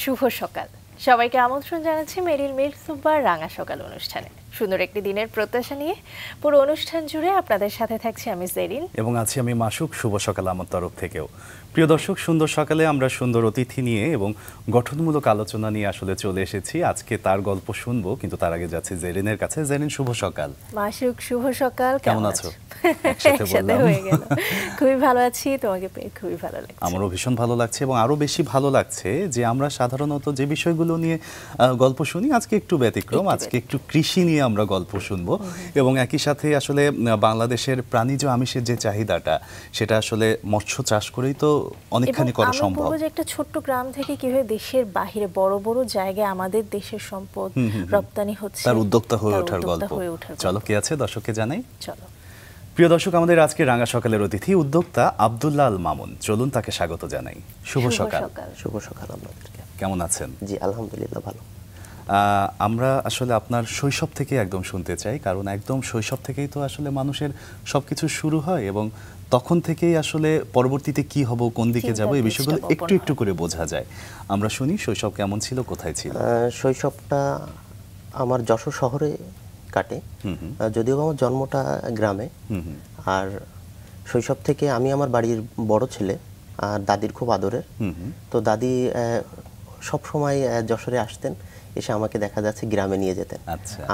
শুভ সকাল সবাইকে আমন্ত্রণ জানাচ্ছি মেরিল মিল্ক সুপার রাঙা সকাল অনুষ্ঠানে। সুন্দর একটি দিনের প্রত্যাশা নিয়ে পুরো অনুষ্ঠান জুড়ে আপনাদের সাথে থাকছি আমি জেরিন এবং আছি আমি মাসুক। শুভ সকাল আমার তরফ থেকেও। প্রিয় দর্শক, সুন্দর সকালে আমরা সুন্দর অতিথি নিয়ে এবং গঠনমূলক আলোচনা নিয়ে আসলে চলে এসেছি। আজকে তার গল্প শুনবো, কিন্তু তার আগে যাচ্ছি জেরিনের কাছে। জেরিন, শুভ সকাল। মাসুক, শুভ সকাল। কেমন আছো? একসাথে হয়ে গেল। খুবই ভালো আছি, তোমাকে পেয়ে খুবই ভালো লাগছে। আমারও ভীষণ ভালো লাগছে এবং আরো বেশি ভালো লাগছে যে আমরা সাধারণত যে বিষয়গুলো নিয়ে গল্প শুনি আজকে একটু ব্যতিক্রম। আজকে একটু কৃষি নিয়ে আমরা গল্প শুনবো এবং একই সাথে আসলে বাংলাদেশের প্রাণীজ আমিষের যে চাহিদাটা, সেটা আসলে মৎস্য চাষ করেই তো অনেকখানি করা সম্ভব। যে একটা ছোট্ট গ্রাম থেকে কিভাবে দেশের বাইরে বড় বড় জায়গায় আমাদের দেশের সম্পদ রপ্তানি হচ্ছে, তার উদ্যোক্তা হয়ে ওঠার গল্প। চলো, কে আছে দর্শককে জানাই। চলো। প্রিয় দর্শক, আমাদের আজকে রাঙা সকালের অতিথি উদ্যোক্তা আব্দুল্লাহ আল মামুন। চলুন তাকে স্বাগত জানাই। শুভ সকাল। শুভ সকাল আপনাদেরকে। কেমন আছেন? জি আলহামদুলিল্লাহ ভালো। আমরা আসলে আপনার শৈশব থেকে একদম শুনতে চাই, কারণ একদম শৈশব থেকেই তো আসলে মানুষের সবকিছু শুরু হয় এবং তখন থেকেই আসলে পরবর্তীতে কি হব, কোন দিকে যাব, এই বিষয়গুলো একটু একটু করে বোঝা যায়। আমরা শুনি শৈশব কেমন ছিল, কোথায় ছিল? শৈশবটা আমার যশোর শহরে কাটে, যদিও আমার জন্মটা গ্রামে। আর শৈশব থেকে আমি আমার বাড়ির বড় ছেলে আর দাদির খুব আদরের। তো দাদি সব সময় যশোরে আসতেন, এসে আমাকে দেখা যাচ্ছে গ্রামে নিয়ে যেতেন।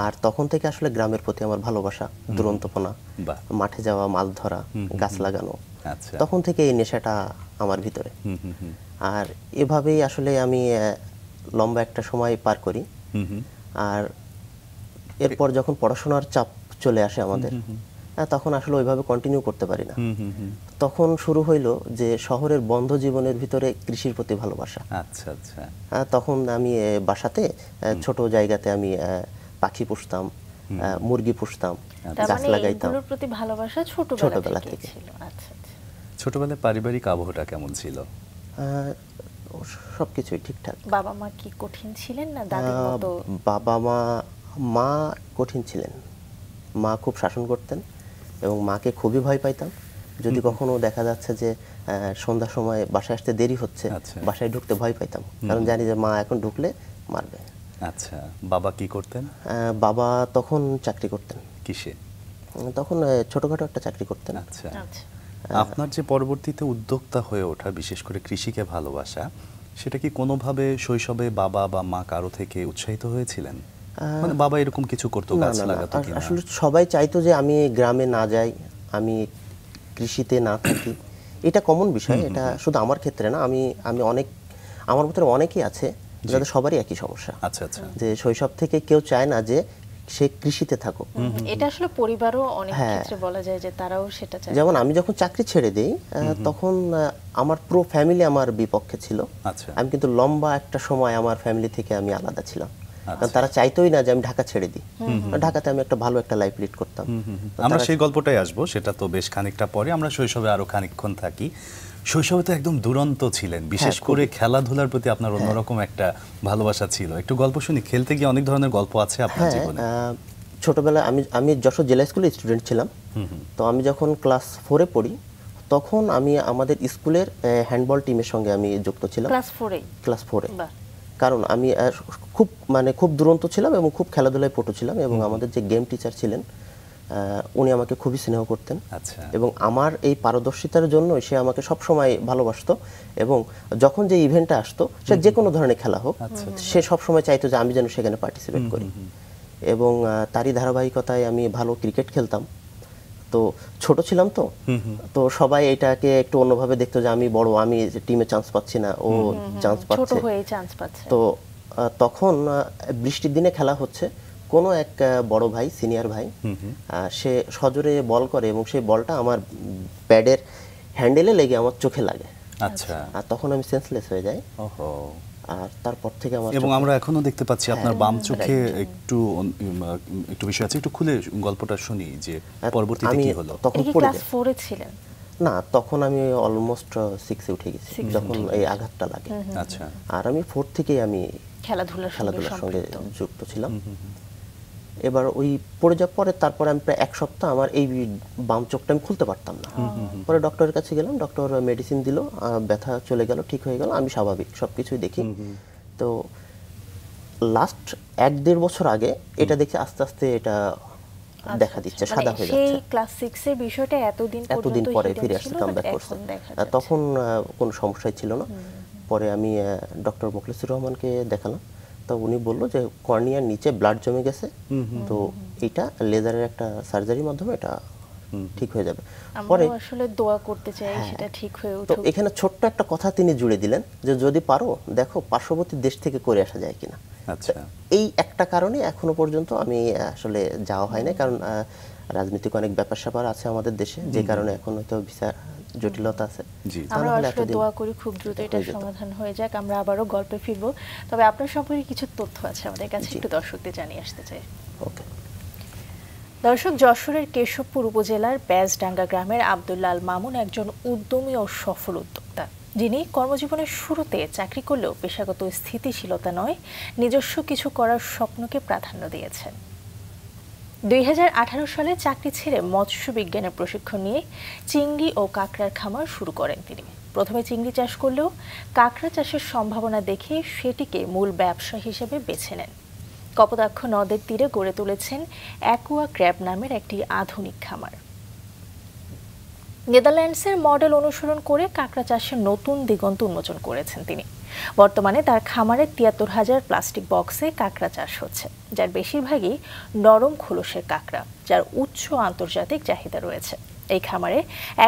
আর তখন থেকে আসলে গ্রামের প্রতি আমার ভালোবাসা, দুরন্তপনা, মাঠে যাওয়া, মাছ ধরা, গাছ লাগানো, তখন থেকে এই নেশাটা আমার ভিতরে। আর এভাবেই আসলে আমি লম্বা একটা সময় পার করি। আর এরপর যখন পড়াশোনার চাপ চলে আসে আমাদের, তখন আসলে ওইভাবে কন্টিনিউ করতে পারি না। তখন শুরু হইলো যে শহরের বন্ধ জীবনের ভিতরে কৃষির প্রতি ভালোবাসা। আচ্ছা আচ্ছা। তখন আমি বাসাতে ছোট জায়গাতে আমি পাখি পুষতাম, মুরগি পুষতাম, গাছ লাগাইতাম। এগুলোর প্রতি ভালোবাসা ছোটবেলা থেকে ছিল। আচ্ছা আচ্ছা। ছোটবেলায় পারিবারিক আবহটা কেমন ছিল? সবকিছুই ঠিকঠাক। বাবা মা কি কঠিন ছিলেন না দাদির মতো? বাবা মা কঠিন ছিলেন। মা খুব শাসন করতেন এবং মাকে খুবই ভয় পাইতাম। যদি কখনো দেখা যাচ্ছে যে সন্ধ্যার সময় বাসায় আসতে দেরি হচ্ছে, বাসায় ঢুকতে ভয় পাইতাম, কারণ জানি যে মা এখন ঢুকলে মারবে। আচ্ছা, বাবা কি করতেন? বাবা তখন চাকরি করতেন। কিসে? তখন ছোটখাটো একটা চাকরি করতেন। আচ্ছা। আপনার যে পরবর্তীতে উদ্যোক্তা হয়ে ওঠা, বিশেষ করে কৃষিকে ভালোবাসা, সেটা কি কোনোভাবে শৈশবে বাবা বা মা কারো থেকে উৎসাহিত হয়েছিলেন? মানে বাবা এরকম কিছু করতো, গাছ লাগাতো কিনা? আসলে সবাই চাইতো যে আমি গ্রামে না যাই, আমি কৃষিতে না থাকি। এটা কমন বিষয়, এটা শুধু আমার ক্ষেত্রে না। আমি অনেক, আমার মতো অনেকেই আছে যাদের সবারই একই সমস্যা। আচ্ছা আচ্ছা। যে শৈশব থেকে কেউ চায় না যে সে কৃষিতে থাকুক। এটা আসলে পরিবারও অনেক ক্ষেত্রে বলা যায় যে তারাও সেটা চায়। যেমন আমি যখন চাকরি ছেড়ে দেই, তখন আমার পুরো ফ্যামিলি আমার বিপক্ষে ছিল। আমি কিন্তু লম্বা একটা সময় আমার ফ্যামিলি থেকে আমি আলাদা ছিলাম, কারণ তারা চাইতোই না যে আমি ঢাকা ছেড়ে দিই। ঢাকাতে আমি একটা ভালো একটা লাইফ লিড করতাম। আমরা সেই গল্পটাই আসবো, সেটা তো বেশ খানিকটা পরে। আমরা শৈশবে আরো খানিকক্ষণ থাকি। শৈশবে তো একদম দুরন্ত ছিলেন, বিশেষ করে খেলাধুলার প্রতি আপনার অন্যরকম একটা ভালোবাসা ছিল। একটু গল্প শুনি। খেলতে গিয়ে অনেক ধরনের গল্প আছে আপনার জীবনে। ছোটবেলায় আমি যশোর জেলা স্কুলের স্টুডেন্ট ছিলাম। তো আমি যখন ক্লাস 4-এ পড়ি, তখন আমি আমাদের স্কুলের হ্যান্ডবল টিমের সঙ্গে আমি যুক্ত ছিলাম। ক্লাস 4-এ। কারণ আমি খুব দুরন্ত ছিলাম এবং খুব খেলাধুলায় পটু ছিলাম, এবং আমাদের যে গেম টিচার ছিলেন উনি আমাকে খুবই স্নেহ করতেন। এবং আমার এই পারদর্শিতার জন্য সে আমাকে সব সময় ভালোবাসতো, এবং যখন যে ইভেন্টটা আসতো, সে যে কোনো ধরনের খেলা হোক, সে সব সময় চাইতো যে আমি যেন সেখানে পার্টিসিপেট করি। এবং তারই ধারাবাহিকতায় আমি ভালো ক্রিকেট খেলতাম। তো ছোট ছিলাম, তো সবাই এটাকে একটু অন্যভাবে দেখতো যে আমি বড়, আমি টিমে চান্স পাচ্ছি না, ও চান্স পাচ্ছে। তো তখন বৃষ্টির দিনে খেলা হচ্ছে, কোনো এক বড় ভাই, সিনিয়র ভাই, সে সজোরে বল করে এবং সেই বলটা আমার প্যাডের হ্যান্ডেলে লেগে আমার চোখে লাগে। আচ্ছা। আর তখন আমি সেন্সলেস হয়ে যাই। আর তারপর থেকে আমার, এবং আমরা এখনো দেখতে পাচ্ছি আপনার বাম চোখে একটু বিষয় আছে। একটু খুলে গল্পটা শুনি যে পরবর্তীতে কি হলো। তখন ক্লাস 4-এ ছিলেন? না, তখন আমি অলমোস্ট 6-এ উঠে গেছি যখন এই আঘাতটা লাগে। আচ্ছা। আর আমি 4 থেকেই আমি খেলাধুলার সঙ্গে যুক্ত ছিলাম। এবার ওই পড়ে যাওয়ার পরে তারপরে আমি প্রায় 1 সপ্তাহ আমার এই বাম চোখটা আমি খুলতে পারতাম না। পরে ডক্টরের কাছে গেলাম, ডক্টর মেডিসিন দিল, ব্যথা চলে গেল, ঠিক হয়ে গেল, আমি স্বাভাবিক সবকিছুই দেখি। তো লাস্ট 1-1.5 বছর আগে এটা দেখে আস্তে আস্তে এটা দেখা দিচ্ছে, সাদা হয়ে যাচ্ছে। সেই ক্লাস 6 এর বিষয়টা এতদিন পরে ফিরে আসছে, কামব্যাক করছে। তখন কোনো সমস্যাই ছিল না। পরে আমি ডক্টর মুখলিসুর রহমানকে দেখালাম, তো উনি বলল যে কর্নিয়ার নিচে ব্লাড জমে গেছে, তো এটা লেজারের একটা সার্জারির মাধ্যমে এটা ঠিক হয়ে যাবে। পরে আসলে দোয়া করতে চাই সেটা ঠিক হয়ে উঠুক। তো এখানে ছোট্ট একটা কথা তিনি জুড়ে দিলেন যে যদি পারো দেখো পার্শ্ববর্তী দেশ থেকে করে আসা যায় কিনা। আচ্ছা, এই একটা কারণে এখনো পর্যন্ত আমি আসলে যাওয়া হয় না, কারণ রাজনৈতিক অনেক ব্যাপার স্যাপার আছে আমাদের দেশে, যে কারণে এখন হয়তো ভিসা জটিলতা আছে। আমরা আসলে দোয়া করি খুব দ্রুত এটা সমাধান হয়ে যাক। আমরা আবারও গল্পে ফিরবো, তবে আপনার সম্পর্কে কিছু তথ্য আছে আমাদের কাছে, একটু দর্শকদের জানিয়ে আসতে চাই। ওকে দর্শক, যশোরের কেশবপুর উপজেলার ব্যাজডাঙ্গা গ্রামের আব্দুল্লাহ আল মামুন একজন উদ্যমী ও সফল উদ্যোক্তা, যিনি কর্মজীবনের শুরুতে চাকরি করলেও পেশাগত স্থিতিশীলতা নয়, নিজস্ব কিছু করার স্বপ্নকে প্রাধান্য দিয়েছেন। 2018 সালে চাকরি ছেড়ে মৎস্য বিজ্ঞানের প্রশিক্ষণ নিয়ে চিংড়ি ও কাঁকড়ার খামার শুরু করেন তিনি। প্রথমে চিংড়ি চাষ করলেও কাঁকড়া চাষের সম্ভাবনা দেখে সেটিকে মূল ব্যবসা হিসেবে বেছে নেন। কপোতাক্ষ নদের তীরে গড়ে তুলেছেন অ্যাকুয়া ক্র্যাব নামের একটি আধুনিক খামার। নেদারল্যান্ডসের মডেল অনুসরণ করে কাঁকড়া চাষের নতুন দিগন্ত উন্মোচন করেছেন তিনি। বর্তমানে তার খামারে 73,000 প্লাস্টিক বক্সে কাঁকড়া চাষ হচ্ছে, যার বেশিরভাগই নরম খোলসের কাঁকড়া, যার উচ্চ আন্তর্জাতিক চাহিদা রয়েছে। এই খামারে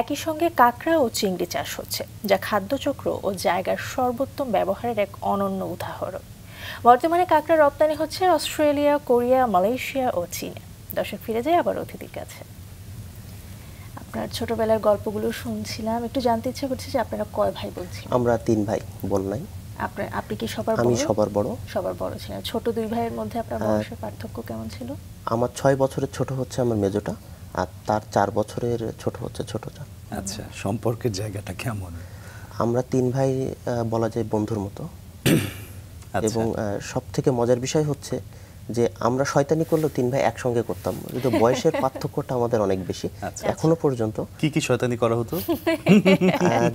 একই সঙ্গে কাঁকড়া ও চিংড়ি চাষ হচ্ছে, যা খাদ্যচক্র ও জায়গার সর্বোত্তম ব্যবহারের এক অনন্য উদাহরণ। বর্তমানে কাঁকড়া রপ্তানি হচ্ছে অস্ট্রেলিয়া, কোরিয়া, মালয়েশিয়া ও চীনে। দর্শক, ফিরে যায় আবার অতিথির কাছে। আপনার ছোটবেলার গল্পগুলো শুনছিলাম, একটু জানতে ইচ্ছে করছে যে আপনারা কয় ভাই বোন ছিলেন? আমরা 3 ভাই বোন নাই। আপনি কি সবার বড়? আমি সবার বড়। সবার বড় ছিলেন। ছোট 2 ভাইয়ের মধ্যে আপনার বয়সের পার্থক্য কেমন ছিল? আমার 6 বছরের ছোট হচ্ছে আমার মেজোটা, আর তার 4 বছরের ছোট হচ্ছে ছোটটা। আচ্ছা, সম্পর্কের জায়গাটা কেমন? আমরা 3 ভাই বলা যায় বন্ধুর মতো। এবং সবথেকে মজার বিষয় হচ্ছে যে আমরা শয়তানি করলেও 3 ভাই একসঙ্গে করতাম, কিন্তু বয়সের পার্থক্যটা আমাদের অনেক বেশি। এখনো পর্যন্ত কি শয়তানি করা হতো?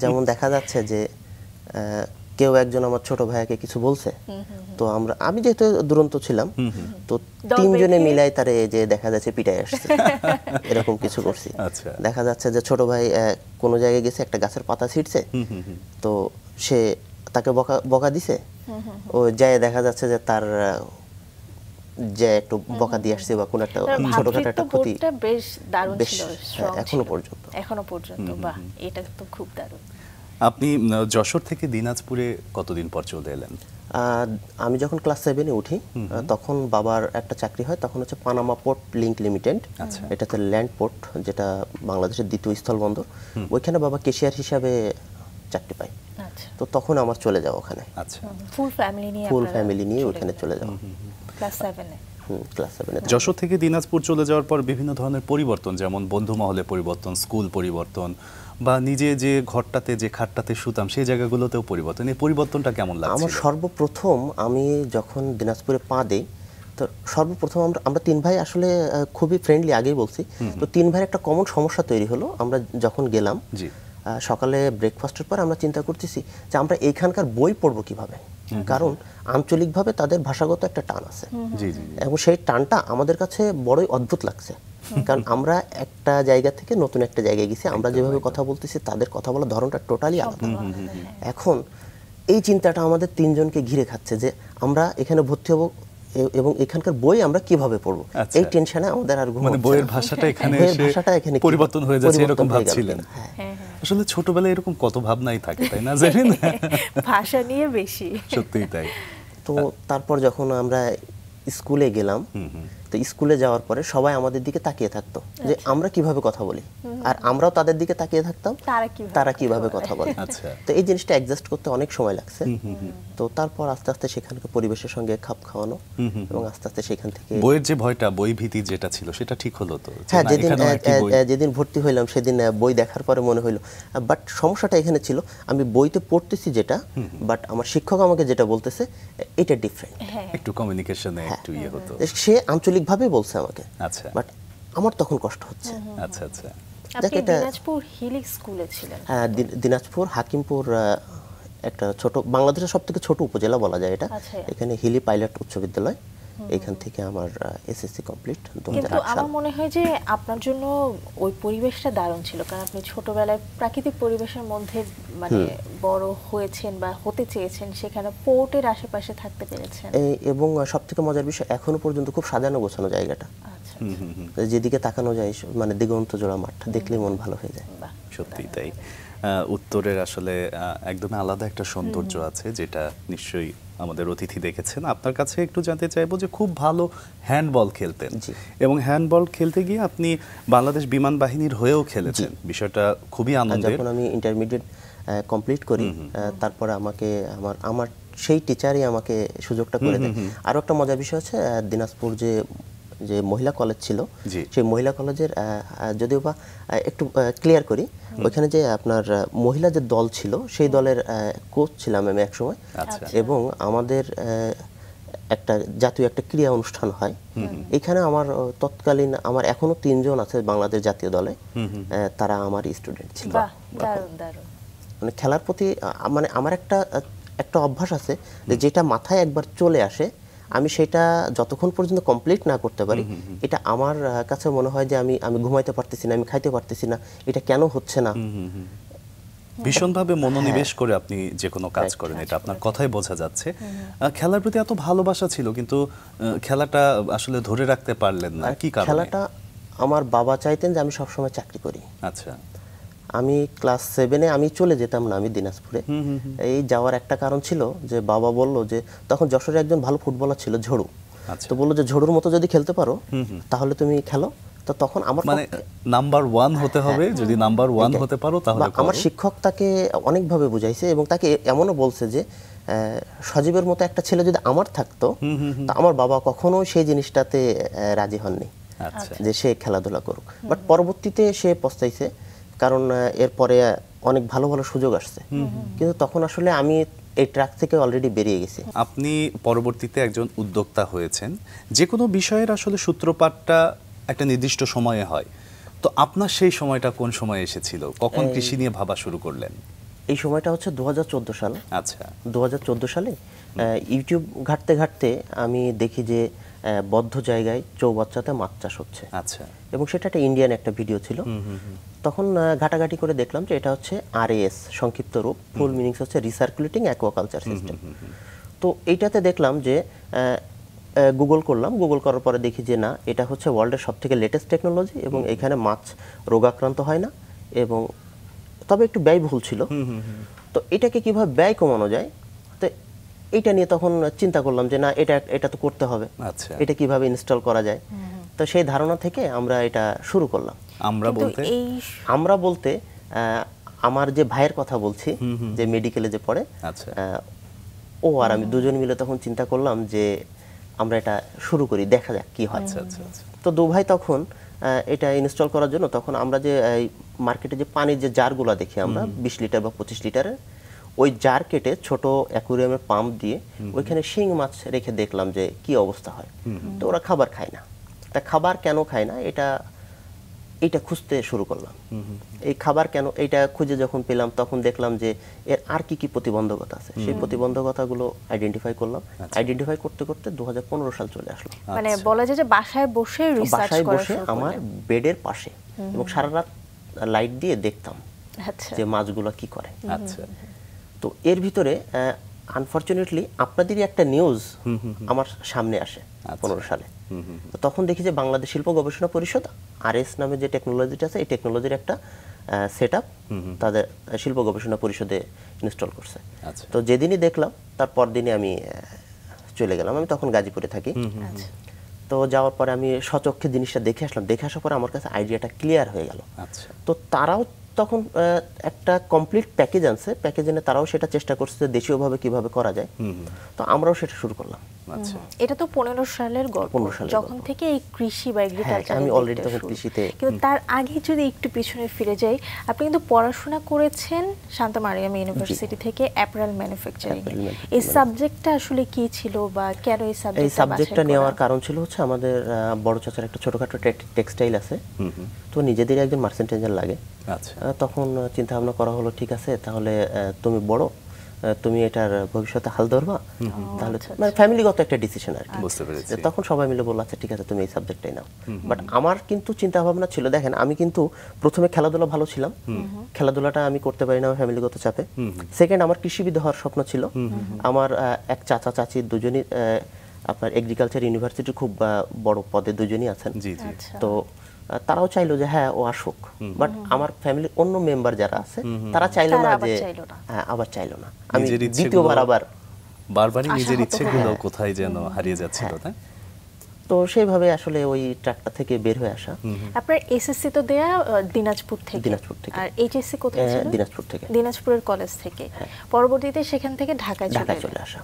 যেমন দেখা যাচ্ছে যে কেউ একজন আমার ছোট ভাইকে কিছু বলছে, তো আমি যেহেতু দুরন্ত ছিলাম, তো 3 জনে মিলাই তারে যে দেখা যাচ্ছে পিটাই আসছে, এরকম কিছু করছি। দেখা যাচ্ছে যে ছোট ভাই কোনো জায়গায় গেছে, একটা গাছের পাতা ছিঁড়ছে, তো সে তাকে বকা দিছে, ও যায় দেখা যাচ্ছে যে তার যে একটু বকা দিয়ে আসছে বা কোন একটা ছোটখাটো একটা ক্ষতি। বেশ দারুণ ছিল, এখনো পর্যন্ত। বাহ, এটা তো খুব দারুণ। আপনি যশোর থেকে দিনাজপুরে কতদিন পর চলে এলেন? আমি যখন ক্লাস 7-এ উঠি, তখন বাবার একটা চাকরি হয়, তখন হচ্ছে পানামা পোর্ট লিংক লিমিটেড, এটাতে ল্যান্ড পোর্ট, যেটা বাংলাদেশের দ্বিতীয় স্থলবন্দর, ওইখানে বাবা ক্যাশিয়ার হিসাবে চাকরি পায়। তো তখন আমার চলে যাওয়া ওখানে। আচ্ছা, ফুল ফ্যামিলি নিয়ে ওখানে চলে যাওয়া ক্লাস 7-এ। যশোর থেকে দিনাজপুর চলে যাওয়ার পর বিভিন্ন ধরনের পরিবর্তন, যেমন বন্ধু মহলে পরিবর্তন, স্কুল পরিবর্তন, বা নিজে যে ঘরটাতে যে খাটটাতে শুতাম সেই জায়গাগুলোতেও পরিবর্তন। এই পরিবর্তনটা কেমন লাগছে? আমার সর্বপ্রথম আমি যখন দিনাজপুরে পা দেই, তো সর্বপ্রথম আমরা 3 ভাই আসলে খুবই ফ্রেন্ডলি, আগেই বলছি। তো 3 ভাইয়ের একটা কমন সমস্যা তৈরি হলো। আমরা যখন গেলাম সকালে ব্রেকফাস্টের পর আমরা চিন্তা করতেছি যে আমরা এইখানকার বই পড়বো কিভাবে, কারণ আঞ্চলিকভাবে তাদের ভাষাগত একটা টান আছে, এবং সেই টানটা আমাদের কাছে বড়ই অদ্ভুত লাগছে। কারণ আমরা একটা জায়গা থেকে নতুন একটা জায়গায় গেছি, আমরা যেভাবে কথা বলতেছি তাদের কথা বলার ধরনটা টোটালি আলাদা। এখন এই চিন্তাটা আমাদের 3 জনকে ঘিরে খাচ্ছে যে আমরা এখানে ভর্তি হব এবং এখানকার বই আমরা কিভাবে পড়বো, এই টেনশনে আমাদের আর ঘুম হচ্ছে না। বইয়ের ভাষাটা এখানে পরিবর্তন হয়ে যাচ্ছে এরকম ভাবছিলেন। আসলে ছোটবেলায় এরকম কত ভাবনাই থাকে, তাই না? জানেন, ভাষা নিয়ে বেশি, সত্যিই তাই। তো তারপর যখন আমরা স্কুলে গেলাম, তো স্কুলে যাওয়ার পরে সবাই আমাদের দিকে তাকিয়ে থাকতো যে আমরা কিভাবে কথা বলি, আর আমরাও তাদের দিকে তাকিয়ে থাকতাম তারা কিভাবে কথা বলে। তো এই জিনিসটা অ্যাডজাস্ট করতে অনেক সময় লাগছে। তো তারপর আস্তে আস্তে সেখানকার পরিবেশের সঙ্গে খাপ খাওয়ানো, এবং আস্তে আস্তে সেখান থেকে বইয়ের যে ভয়টা, বই ভীতি যেটা ছিল সেটা ঠিক হলো তো? হ্যাঁ, যেদিন ভর্তি হইলাম সেদিন বই দেখার পরে মনে হইলো, বাট সমস্যাটা এখানে ছিল আমি বইতে পড়তেছি যেটা, বাট আমার শিক্ষক আমাকে যেটা বলতেছে এটা ডিফারেন্ট, একটু কমিউনিকেশনে একটু ইয়ে হতো। সে আঞ্চলিকভাবে বলছে আমাকে, আচ্ছা, বাট আমার তখন কষ্ট হচ্ছে। আচ্ছা আচ্ছা। আপনি দিনাজপুর হিলি স্কুলে ছিলেন? হ্যাঁ, দিনাজপুর হাকিমপুর একটা ছোট, বাংলাদেশের সবথেকে ছোট উপজেলা বলা যায় এটা। এখানে হিলি পাইলট উচ্চ বিদ্যালয়, এখান থেকে আমার এসএসসি কমপ্লিট 2008 কিন্তু আমার মনে হয় যে আপনার জন্য ওই পরিবেশটা দারুণ ছিল, কারণ আপনি ছোটবেলায় প্রাকৃতিক পরিবেশের মধ্যে মানে বড় হয়েছেন বা হতে চেয়েছেন, সেখানে পোর্টের আশেপাশে থাকতে পেরেছেন। এবং সবথেকে মজার বিষয় এখনো পর্যন্ত খুব সাজানো গোছানো জায়গাটা, যেদিকে তাকানো যায় মানে দিগন্ত জোড়া মাঠ, দেখলে মন ভালো হয়ে যায়। সত্যি তাই। উত্তরের আসলে একদমই আলাদা একটা সৌন্দর্য আছে, যেটা নিশ্চয়ই আমাদের অতিথি দেখেছেন। আপনার কাছে একটু জানতে চাইবো যে খুব ভালো হ্যান্ডবল খেলতেন, এবং হ্যান্ডবল খেলতে গিয়ে আপনি বাংলাদেশ বিমান বাহিনীর হয়েও খেলেছেন, বিষয়টা খুবই আনন্দের। যখন আমি ইন্টারমিডিয়েট কমপ্লিট করি, তারপরে আমাকে আমার সেই টিচারই আমাকে সুযোগটা করে দেয়। আরও একটা মজার বিষয় হচ্ছে, দিনাজপুর যে মহিলা কলেজ ছিল, সেই মহিলা কলেজের, যদিও বা একটু ক্লিয়ার করি, ওইখানে যে আপনার মহিলা যে দল ছিল, সেই দলের কোচ ছিলাম আমি একসময়। এবং আমাদের একটা জাতীয় একটা ক্রীড়া অনুষ্ঠান হয়, এখানে আমার তৎকালীন আমার এখনো 3 জন আছে বাংলাদেশ জাতীয় দলে, তারা আমার স্টুডেন্ট ছিল। মানে খেলার প্রতি মানে আমার একটা অভ্যাস আছে, যেটা মাথায় একবার চলে আসে, আমি সেটা যতক্ষণ পর্যন্ত কমপ্লিট না করতে পারি, এটা আমার কাছে মনে হয় যে আমি ঘুমাইতে পারতেছি না, আমি খাইতে পারতেছি না, এটা কেন হচ্ছে না। ভীষণভাবে মনোনিবেশ করে আপনি যে কোনো কাজ করেন, এটা আপনার কথাই বোঝা যাচ্ছে। খেলার প্রতি এত ভালোবাসা ছিল, কিন্তু খেলাটা আসলে ধরে রাখতে পারলেন না, কি কারণে? খেলাটা আমার বাবা চাইতেন যে আমি সবসময় চাকরি করি। আচ্ছা। আমি ক্লাস 7-এ আমি চলে যেতাম না, আমি দিনাজপুরে। এই যাওয়ার একটা কারণ ছিল যে বাবা বলল যে, তখন যশোরে একজন ভালো ফুটবলার ছিল ঝড়ু, তো বললো যে ঝড়ুর মতো যদি খেলতে পারো তাহলে তুমি খেলো। তো তখন আমার মানে নাম্বার 1 হতে হবে, যদি নাম্বার 1 হতে পারো তাহলে। আমার শিক্ষক তাকে অনেকভাবে বুঝাইছে, এবং তাকে এমনও বলছে যে সজীবের মতো একটা ছেলে যদি আমার থাকতো, তা আমার বাবা কখনো সেই জিনিসটাতে রাজি হননি যে সে খেলাধুলা করুক। বাট পরবর্তীতে সে পস্তাইছে, কারণ এরপরে অনেক ভালো ভালো সুযোগ আসছে, কিন্তু তখন আসলে আমি এই ট্র্যাক থেকে অলরেডি বেরিয়ে গেছি। আপনি পরবর্তীতে একজন উদ্যোক্তা হয়েছেন, যে কোনো বিষয়ের আসলে সূত্রপাতটা একটা নির্দিষ্ট সময়ে হয়, তো আপনার সেই সময়টা কোন সময় এসেছিল, কখন কৃষি নিয়ে ভাবা শুরু করলেন? এই সময়টা হচ্ছে 2014 সাল। আচ্ছা। 2014 সালে ইউটিউব ঘাঁটতে ঘাঁটতে আমি দেখি যে বদ্ধ জায়গায় চৌবাচ্চাতে মাছ চাষ হচ্ছে। আচ্ছা। এবং সেটা একটা ইন্ডিয়ান একটা ভিডিও ছিল। তখন ঘাটাঘাটি করে দেখলাম যে এটা হচ্ছে RAS সংক্ষিপ্ত রূপ, ফুল মিনিংস হচ্ছে রিসার্কুলেটিং অ্যাকোয়াকালচার সিস্টেম। তো এইটাতে দেখলাম যে গুগল করলাম, গুগল করার পরে দেখি যে না, এটা হচ্ছে ওয়ার্ল্ডের সবথেকে লেটেস্ট টেকনোলজি, এবং এখানে মাছ রোগাক্রান্ত হয় না, এবং তবে একটু ব্যয়বহুল ছিল। তো এটাকে কিভাবে ব্যয় কমানো যায়, তো এইটা নিয়ে তখন চিন্তা করলাম যে না, এটা তো করতে হবে, এটা কিভাবে ইনস্টল করা যায়। তো সেই ধারণা থেকে আমরা এটা শুরু করলাম। আমরা বলতে আমার যে ভাইয়ের কথা বলছি, যে মেডিকেলে যে পড়ে, ও আর আমি দুজন মিলে তখন চিন্তা করলাম যে আমরা এটা শুরু করি, দেখা যাক কি হয়। তো দু ভাই তখন এটা ইনস্টল করার জন্য, তখন আমরা যে মার্কেটে যে পানির যে জারগুলো দেখি আমরা 20 লিটার বা 25 লিটারের, ওই জার কেটে ছোট অ্যাকুরিয়ামের পাম্প দিয়ে ওইখানে শিং মাছ রেখে দেখলাম যে কি অবস্থা হয়। তো ওরা খাবার খায় না, তা খাবার কেন খায় না, এটা খুঁজতে শুরু করলাম। এই খাবার কেন, এইটা খুঁজে যখন পেলাম, তখন দেখলাম যে এর আর কি কি প্রতিবন্ধকতা আছে, সেই প্রতিবন্ধকতাগুলো আইডেন্টিফাই করলাম। আইডেন্টিফাই করতে করতে 2015 সাল চলে আসলো। মানে বলা যায় যে বাসায় বসে রিসার্চ করা শুরু করলেন। আমার বেডের পাশে, এবং সারা রাত লাইট দিয়ে দেখতাম যে মাছগুলো কি করে। তো এর ভিতরে আনফরচুনেটলি আপনাদেরই একটা নিউজ আমার সামনে আসে 15 সালে। তখন দেখি যে বাংলাদেশ শিল্প গবেষণা পরিষদ RS নামে যে টেকনোলজিটা আছে, এই টেকনোলজির একটা সেটআপ তাদের শিল্প গবেষণা পরিষদে ইনস্টল করছে। তো যেদিনই দেখলাম, তারপর দিনই আমি চলে গেলাম। আমি তখন গাজীপুরে থাকি। তো যাওয়ার পরে আমি সচক্ষে জিনিসটা দেখে আসলাম। দেখে আসার পরে আমার কাছে আইডিয়াটা ক্লিয়ার হয়ে গেল। তো তারাও তখন একটা কমপ্লিট প্যাকেজ আনছে, প্যাকেজ এনে তারাও সেটা চেষ্টা করছে যে দেশীয়ভাবে কিভাবে করা যায়। তো আমরাও সেটা শুরু করলাম। এটা তো 15 সালের গল্প, যখন থেকে এই কৃষি বা এগ্রিকালচার, আমি অলরেডি তখন কৃষিতে। কিন্তু তার আগে যদি একটু পিছনে ফিরে যাই, আপনি কিন্তু পড়াশোনা করেছেন সান্তা মারিয়াম ইউনিভার্সিটি থেকে অ্যাপারেল ম্যানুফ্যাকচারিং। এই সাবজেক্টটা আসলে কি ছিল, বা কেন এই সাবজেক্টটা নেওয়ার কারণ ছিল হচ্ছে আমাদের বড় চাচার একটা ছোটখাটো টেক্সটাইল আছে, তো নিজেদের একজন মার্চেন্ট এঞ্জেল লাগে। তখন চিন্তা ভাবনা করা হলো, ঠিক আছে তাহলে তুমি বড়, তুমি এটার ভবিষ্যতে হাল ধরবা, তাহলে মানে ফ্যামিলিগত একটা ডিসিশন আর কি। বুঝতে পেরেছি। তখন সবাই মিলে বলল আচ্ছা ঠিক আছে তুমি এই সাবজেক্টটাই নাও। বাট আমার কিন্তু চিন্তা ভাবনা ছিল, দেখেন আমি কিন্তু প্রথমে খেলাধুলা ভালো ছিলাম, খেলাধুলাটা আমি করতে পারি না আমার ফ্যামিলিগত চাপে। সেকেন্ড, আমার কৃষিবিদ হওয়ার স্বপ্ন ছিল। আমার এক চাচা চাচি দুজনই আপনার এগ্রিকালচার ইউনিভার্সিটির খুব বড় পদে দুজনই আছেন। তো তারাও চাইলো যে হ্যাঁ ও আসুক, বাট আমার ফ্যামিলির অন্য মেম্বার যারা আছে তারা চাইলো না, যে হ্যাঁ আবার চাইলো না। আমি দ্বিতীয়বার আবার বারবারই নিজের ইচ্ছেগুলো কোথায় যেন হারিয়ে যাচ্ছিল, তাই? তো সেইভাবে আসলে ওই ট্র্যাকটা থেকে বের হয়ে আসা। আপনার এসএসসি তো দেয়া দিনাজপুর থেকে, আর এইচএসসি কোথায় ছিল? দিনাজপুর থেকে, দিনাজপুরের কলেজ থেকে। পরবর্তীতে সেখান থেকে ঢাকায় চলে আসা।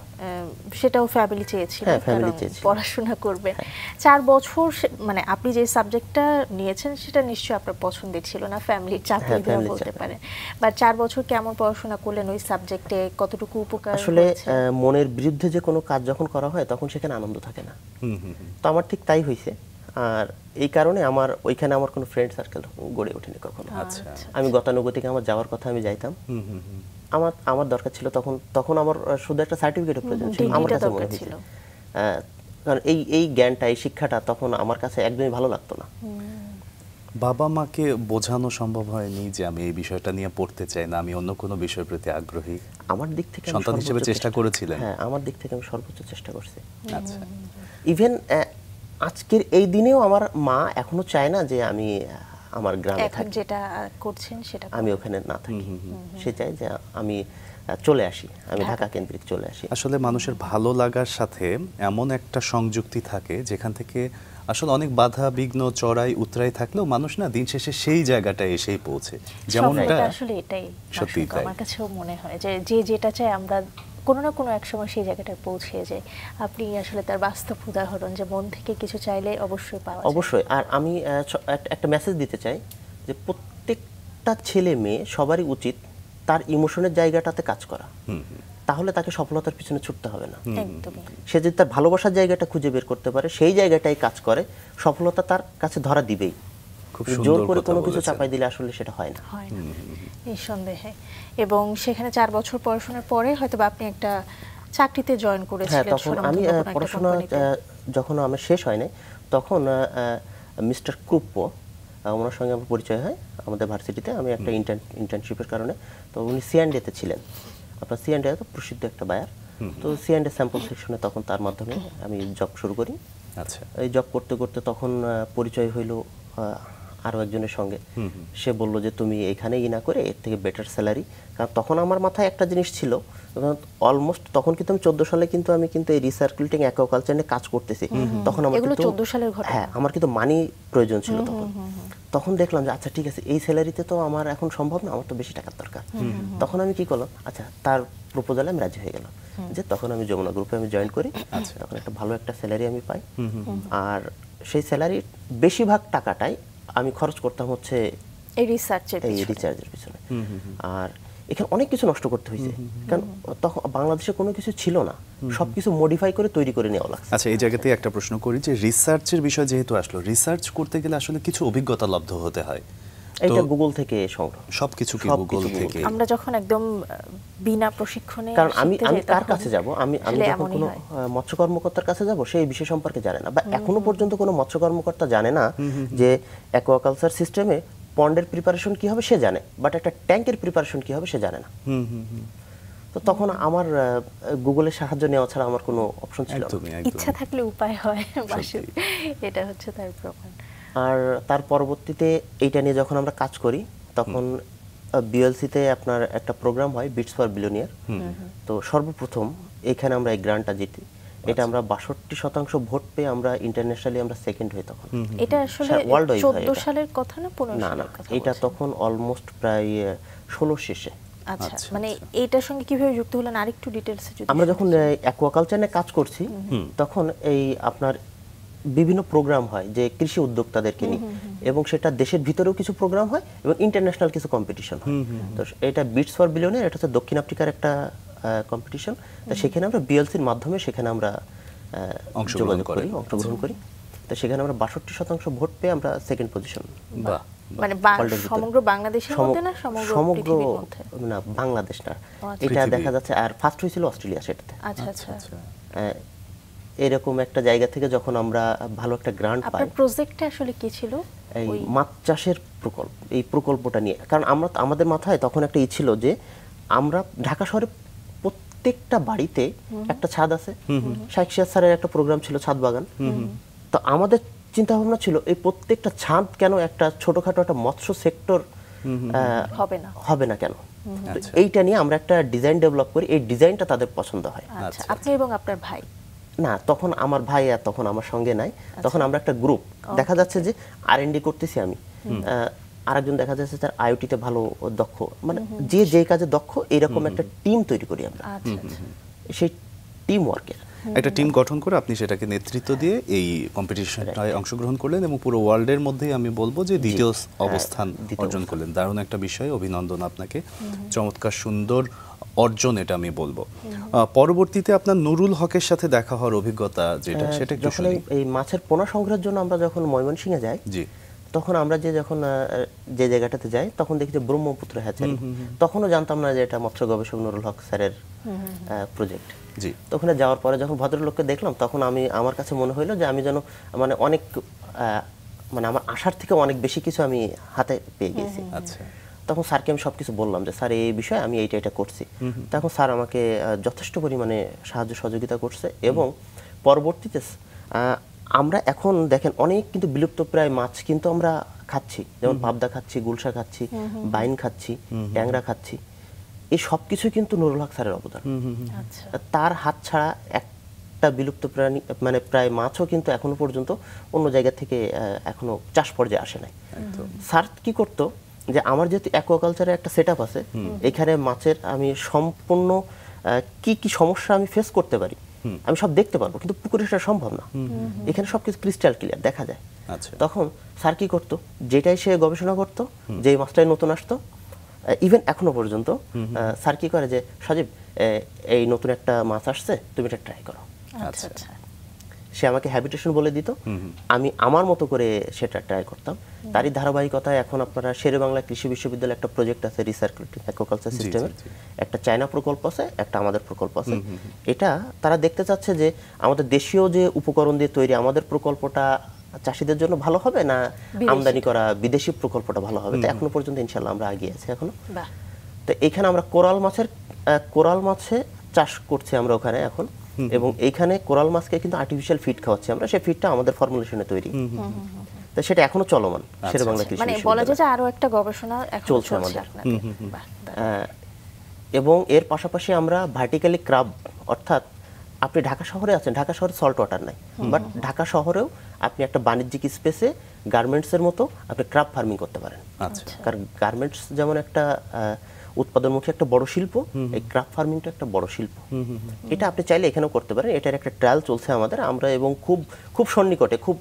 সেটাও ফ্যামিলি চেয়েছিল, পড়াশোনা করবে। 4 বছর মানে আপনি যে সাবজেক্টটা নিয়েছেন সেটা নিশ্চয়ই আপনার পছন্দের ছিল না, ফ্যামিলির চাপে বলতে পারেন। বা 4 বছর কেমন পড়াশোনা করলেন ওই সাবজেক্টে, কতটুকু উপকার? আসলে মনের বিরুদ্ধে যে কোনো কাজ যখন করা হয় তখন সেখানে আনন্দ থাকে না। তো আমার ঠিক তাই হয়েছে। আর এই কারণে আমার ওইখানে আমার কোনো ফ্রেন্ড সার্কেল গড়ে ওঠেনি কখনো। আমি গতানুগতিক আমার যাওয়ার কথা আমি যাইতাম, আমার দরকার ছিল তখন আমার শুধু একটা সার্টিফিকেটের প্রয়োজন ছিল। আমার কাছে মনে হয়েছিল কারণ এই জ্ঞানটা, এই শিক্ষাটা তখন আমার কাছে একদমই ভালো লাগতো না। বাবা মাকে বোঝানো সম্ভব হয়নি যে আমি এই বিষয়টা নিয়ে পড়তে চাই না, আমি অন্য কোনো বিষয়ের প্রতি আগ্রহী? আমার দিক থেকে সন্তান হিসেবে চেষ্টা করেছিলেন? হ্যাঁ, আমার দিক থেকে আমি সর্বোচ্চ চেষ্টা করছি। আচ্ছা, ইভেন আজকের এই দিনেও আমার মা এখনো চায় না যে আমি আমার গ্রামে থাকি, যেটা করছেন সেটা আমি ওখানে না থাকি। সে চায় যে আমি চলে আসি, আমি ঢাকা কেন্দ্রিক চলে আসি। আসলে মানুষের ভালো লাগার সাথে এমন একটা সংযুক্তি থাকে যেখান থেকে আসলে অনেক বাধা বিঘ্ন চড়াই উতরাই থাকলেও মানুষ না দিন শেষে সেই জায়গাটায় এসেই পৌঁছে। যেমনটা আসলে এটাই সত্যি আমার কাছেও মনে হয় যে যেটা চাই আমরা কোনো না কোনো এক সময় সেই জায়গাটায় পৌঁছে যাই। আপনি আসলে তার বাস্তব উদাহরণ, যে মন থেকে কিছু চাইলে অবশ্যই পাওয়া যায়। অবশ্যই। আর আমি একটা মেসেজ দিতে চাই যে প্রত্যেকটা ছেলে মেয়ে সবারই উচিত তার ইমোশনের জায়গাটাতে কাজ করা, তাহলে তাকে সফলতার পিছনে ছুটতে হবে না। সে যদি তার ভালোবাসার জায়গাটা খুঁজে বের করতে পারে, সেই জায়গাটাই কাজ করে, সফলতা তার কাছে ধরা দিবেই। জোর করে কোনো কিছু চাপাই দিলে আসলে সেটা হয় না, নিঃসন্দেহে। এবং সেখানে 4 বছর পড়াশোনার পরে হয়তো আপনি একটা চাকরিতে জয়েন করেছিলেন। তখন আমি পড়াশোনা যখন আমার শেষ হয় নাই, তখন মিস্টার ক্রুপ্পো, ওনার সঙ্গে আমার পরিচয় হয় আমাদের ভার্সিটিতে। আমি একটা ইন্টার্নশিপের কারণে, তো উনি C&A-তে ছিলেন। আপনার C&A তো প্রসিদ্ধ একটা বায়ার। তো C&A স্যাম্পল সেকশনে তখন তার মাধ্যমে আমি জব শুরু করি। আচ্ছা, এই জব করতে করতে তখন পরিচয় হইল আরও একজনের সঙ্গে। সে বলল যে তুমি এখানেই না করে এর থেকে বেটার স্যালারি। কারণ তখন আমার মাথায় একটা জিনিস ছিল, অলমোস্ট তখন কিন্তু আমি 14 সালে কিন্তু আমি কিন্তু এই রিসার্কুলেটিং অ্যাকোয়াকালচার নিয়ে কাজ করতেছি। তখন আমার কিন্তু 14 সালের ঘটনা। হ্যাঁ, আমার কিন্তু মানি প্রয়োজন ছিল তখন দেখলাম যে আচ্ছা ঠিক আছে, এই স্যালারিতে তো আমার এখন সম্ভব না, আমার তো বেশি টাকার দরকার। তখন আমি কি করলাম, আচ্ছা তার প্রপোজালে আমি রাজি হয়ে গেলাম। যে তখন আমি যমুনা গ্রুপে আমি জয়েন করি। তখন একটা ভালো একটা স্যালারি আমি পাই। আর সেই স্যালারির বেশিরভাগ টাকাটাই আমি খরচ করতাম হচ্ছে এই রিসার্চের পিছনে। আর এখানে অনেক কিছু নষ্ট করতে হয়েছে, কারণ তখন বাংলাদেশে কোনো কিছু ছিল না, সবকিছু মডিফাই করে তৈরি করে নেওয়া লাগছে। আচ্ছা, এই জায়গাতে একটা প্রশ্ন করি যে রিসার্চের বিষয় যেহেতু আসলো, রিসার্চ করতে গেলে আসলে কিছু অভিজ্ঞতা লব্ধ হতে হয়। এটা গুগল থেকে সংগ্রহ, সবকিছু কি গুগল থেকে? আমরা যখন একদম বিনা প্রশিক্ষণে, কারণ আমি কার কাছে যাব, আমি যখন কোনো মৎস্য কর্মকর্তার কাছে যাব, সেই বিষয় সম্পর্কে জানে না, বা এখনো পর্যন্ত কোনো মৎস্য কর্মকর্তা জানে না যে অ্যাকোয়াকালচার সিস্টেমে পন্ডের প্রিপারেশন কি হবে সে জানে, বাট একটা ট্যাঙ্কের প্রিপারেশন কি হবে সে জানে না। তো তখন আমার গুগলের সাহায্য নেওয়া ছাড়া আমার কোনো অপশন ছিল না। ইচ্ছা থাকলে উপায় হয়, এটা হচ্ছে তার প্রমাণ। আর তার পরবর্তীতে এইটা নিয়ে যখন আমরা কাজ করি, তখন বিএলসিতে আপনার একটা প্রোগ্রাম হয় বিটস ফর বিলিয়নিয়ার। তো সর্বপ্রথম এখানে আমরা এই গ্রান্টটা জিতি। এটা আমরা 62% ভোট পেয়ে আমরা ইন্টারন্যাশনালি আমরা সেকেন্ড হই তখন। এটা আসলে 14 সালের কথা না 15 সালের কথা? এটা তখন অলমোস্ট প্রায় 16 শেষে। আচ্ছা, মানে এইটার সঙ্গে কিভাবে যুক্ত হলেন আরেকটু ডিটেইলসে যদি? আমরা যখন অ্যাকোয়াকালচার নিয়ে কাজ করছি, তখন এই আপনার বিভিন্ন প্রোগ্রাম হয় যে কৃষি উদ্যোক্তাদেরকে নিয়ে, এবং সেটা দেশের ভিতরেও কিছু প্রোগ্রাম হয় এবং ইন্টারন্যাশনাল কিছু কম্পিটিশন হয়। তো এটা বিটস ফর বিলিয়নিয়ার, এটা হচ্ছে দক্ষিণ আফ্রিকার একটা কম্পিটিশন। তো সেখানে আমরা বিএলসির মাধ্যমে সেখানে আমরা অংশগ্রহণ করি। তো সেখানে আমরা 62% ভোট পেয়ে আমরা সেকেন্ড পজিশন। মানে সমগ্র বাংলাদেশের মধ্যে না সমগ্র পৃথিবীর মধ্যে? না, বাংলাদেশ না, এটা দেখা যাচ্ছে। আর ফার্স্ট হয়েছিল অস্ট্রেলিয়া সেটাতে। আচ্ছা আচ্ছা। এরকম একটা জায়গা থেকে যখন আমরা ভালো একটা গ্রান্ট পাই। আপনার প্রজেক্টটা আসলে কি ছিল? এই মাছ চাষের প্রকল্প, এই প্রকল্পটা নিয়ে। কারণ আমাদের মাথায় তখন একটা ছিল যে আমরা ঢাকা শহরে প্রত্যেকটা বাড়িতে একটা ছাদ আছে। শাইখ সিরাজ স্যারের একটা প্রোগ্রাম ছিল ছাদ বাগান। তো আমাদের চিন্তা ভাবনা ছিল এই প্রত্যেকটা ছাদ কেন একটা ছোটখাটো একটা মৎস্য সেক্টর হবে না কেন? এইটা নিয়ে আমরা একটা ডিজাইন ডেভেলপ করি। এই ডিজাইনটা তাদের পছন্দ হয়। আচ্ছা, আপনি এবং আপনার ভাই? না, তখন আমার ভাই আর তখন আমার সঙ্গে নাই। তখন আমরা একটা গ্রুপ, দেখা যাচ্ছে যে R&D করতেছি আমি, আরেকজন দেখা যাচ্ছে তার আইওটিতে ভালো দক্ষ, মানে যে কাজে দক্ষ, এরকম একটা টিম তৈরি করি আমরা। সেই টিম ওয়ার্কের একটা টিম গঠন করে আপনি সেটাকে নেতৃত্ব দিয়ে এই কম্পিটিশনটায় অংশগ্রহণ করলেন এবং পুরো ওয়ার্ল্ডের মধ্যেই আমি বলবো যে দ্বিতীয় অবস্থান অর্জন করলেন। দারুণ একটা বিষয়, অভিনন্দন আপনাকে, চমৎকার সুন্দর অর্জন এটা আমি বলবো। পরবর্তীতে আপনার নুরুল হকের সাথে দেখা হওয়ার অভিজ্ঞতা যেটা, সেটা একটু যখন এই মাছের পোনা সংগ্রহের জন্য আমরা যখন ময়মনসিংহে যাই, তখন আমরা যখন যে জায়গাটাতে যাই তখন দেখি যে ব্রহ্মপুত্র হ্যাচারি। তখনও জানতাম না যে এটা মৎস্য গবেষক নুরুল হক স্যারের প্রজেক্ট। তখন যাওয়ার পরে যখন ভদ্রলোককে দেখলাম, তখন আমার কাছে মনে হইলো যে আমি যেন মানে অনেক মানে আমার আশার থেকে অনেক বেশি কিছু আমি হাতে পেয়ে গেছি। তখন স্যারকে আমি সবকিছু বললাম যে স্যার এই বিষয়ে আমি এটা করছি। তখন স্যার আমাকে যথেষ্ট পরিমাণে সাহায্য সহযোগিতা করছে। এবং পরবর্তীতে আমরা এখন দেখেন অনেক কিন্তু বিলুপ্তপ্রায় মাছ কিন্তু আমরা খাচ্ছি, যেমন পাবদা খাচ্ছি, গুলশা খাচ্ছি, বাইন খাচ্ছি, ট্যাংরা খাচ্ছি। এই সব কিছু কিন্তু নুরুল হক স্যারের অবদান। তার হাত ছাড়া একটা বিলুপ্ত প্রাণী মানে প্রায় মাছও কিন্তু এখনো পর্যন্ত অন্য জায়গা থেকে এখনো চাষ পর্যায়ে আসে নাই। স্যার কি করতো যে আমার যেহেতু অ্যাকোয়াকালচারের একটা সেটআপ আছে, এখানে মাছের আমি সম্পূর্ণ কি কি সমস্যা আমি ফেস করতে পারি আমি সব দেখতে পারবো, কিন্তু পুকুরে সেটা সম্ভব না। এখানে সবকিছু ক্রিস্টাল ক্লিয়ার দেখা যায়। তখন স্যার কি করতো, যেটাই সে গবেষণা করতো, যেই মাছটাই নতুন আসতো, ইভেন এখনো পর্যন্ত স্যার কি করে যে সজীব এই নতুন একটা মাছ আসছে, তুমি এটা ট্রাই করো। সে আমাকে হ্যাবিটেশন বলে দিত, আমি আমার মতো করে সেটা ট্রাই করতাম। তারই ধারাবাহিকতায় এখন আপনারা শেরে বাংলা কৃষি বিশ্ববিদ্যালয়ে একটা প্রজেক্ট আছে রিসার্কুলেটিভ অ্যাকোয়াকালচার সিস্টেমের, একটা চায়না প্রকল্প আছে, একটা আমাদের প্রকল্প আছে। এটা তারা দেখতে চাচ্ছে যে আমাদের দেশীয় যে উপকরণ দিয়ে তৈরি আমাদের প্রকল্পটা চাষিদের জন্য ভালো হবে না আমদানি করা বিদেশি প্রকল্পটা ভালো হবে। তো এখনো পর্যন্ত ইনশাআল্লাহ আমরা এগিয়ে আছি এখনো। তো এখানে আমরা কোরাল মাছে চাষ করছি আমরা ওখানে এখন, এবং এইখানে কোরাল মাছকে কিন্তু আর্টিফিশিয়াল ফিড খাওয়াচ্ছি আমরা। সেই ফিডটা আমাদের ফর্মুলেশনে তৈরি, তো সেটা এখনো চলমান শেরে বাংলা কৃষি মানে বলা যায় যে আরো একটা গবেষণা এখন চলছে আমাদের। এবং এর পাশাপাশি আমরা ভার্টিক্যালি ক্রাব, অর্থাৎ আপনি ঢাকা শহরে আছেন, ঢাকা শহরে সল্ট ওয়াটার নাই, বাট ঢাকা শহরেও আপনি একটা বাণিজ্যিক স্পেসে গার্মেন্টসের মতো আপনি ক্রাব ফার্মিং করতে পারেন। কারণ গার্মেন্টস যেমন একটা উৎপাদনমুখী একটা বড় শিল্প, এই ক্রাব ফার্মিংটা একটা বড় শিল্প। এটা আপনি চাইলে এখানেও করতে পারেন। এটার একটা ট্রায়াল চলছে আমাদের, আমরা এবং খুব সন্নিকটে, খুব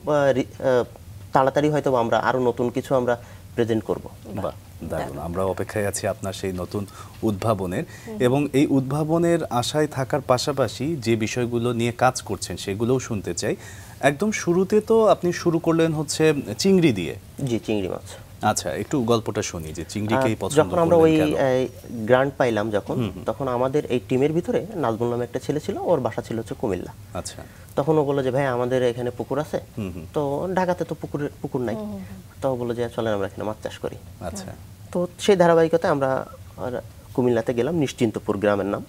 তাড়াতাড়ি হয়তো আমরা আরো নতুন কিছু আমরা প্রেজেন্ট করব। দারুণ, আমরা অপেক্ষায় আছি আপনার সেই নতুন উদ্ভাবনের, এবং এই উদ্ভাবনের আশায় থাকার পাশাপাশি যে বিষয়গুলো নিয়ে কাজ করছেন সেগুলোও শুনতে চাই। একদম শুরুতে তো আপনি শুরু করলেন হচ্ছে চিংড়ি দিয়ে। জি, চিংড়ি মাছ। আচ্ছা, একটু গল্পটা শুনি যে চিংড়িকেই পছন্দ করলেন যখন আমরা ওই গ্রান্ট পাইলাম তখন আমাদের এই টিমের ভিতরে নাজমুল নামে একটা ছেলে ছিল, ওর বাসা ছিল হচ্ছে কুমিল্লা। আচ্ছা, তখন ও বললো যে ভাই আমাদের এখানে পুকুর আছে, তো ঢাকাতে তো পুকুর নাই, তো বললো যে চলেন আমরা এখানে মাছ চাষ করি। আচ্ছা, তো সেই ধারাবাহিকতায় আমরা কুমিল্লাতে গেলাম, নিশ্চিন্তপুর গ্রামের নাম,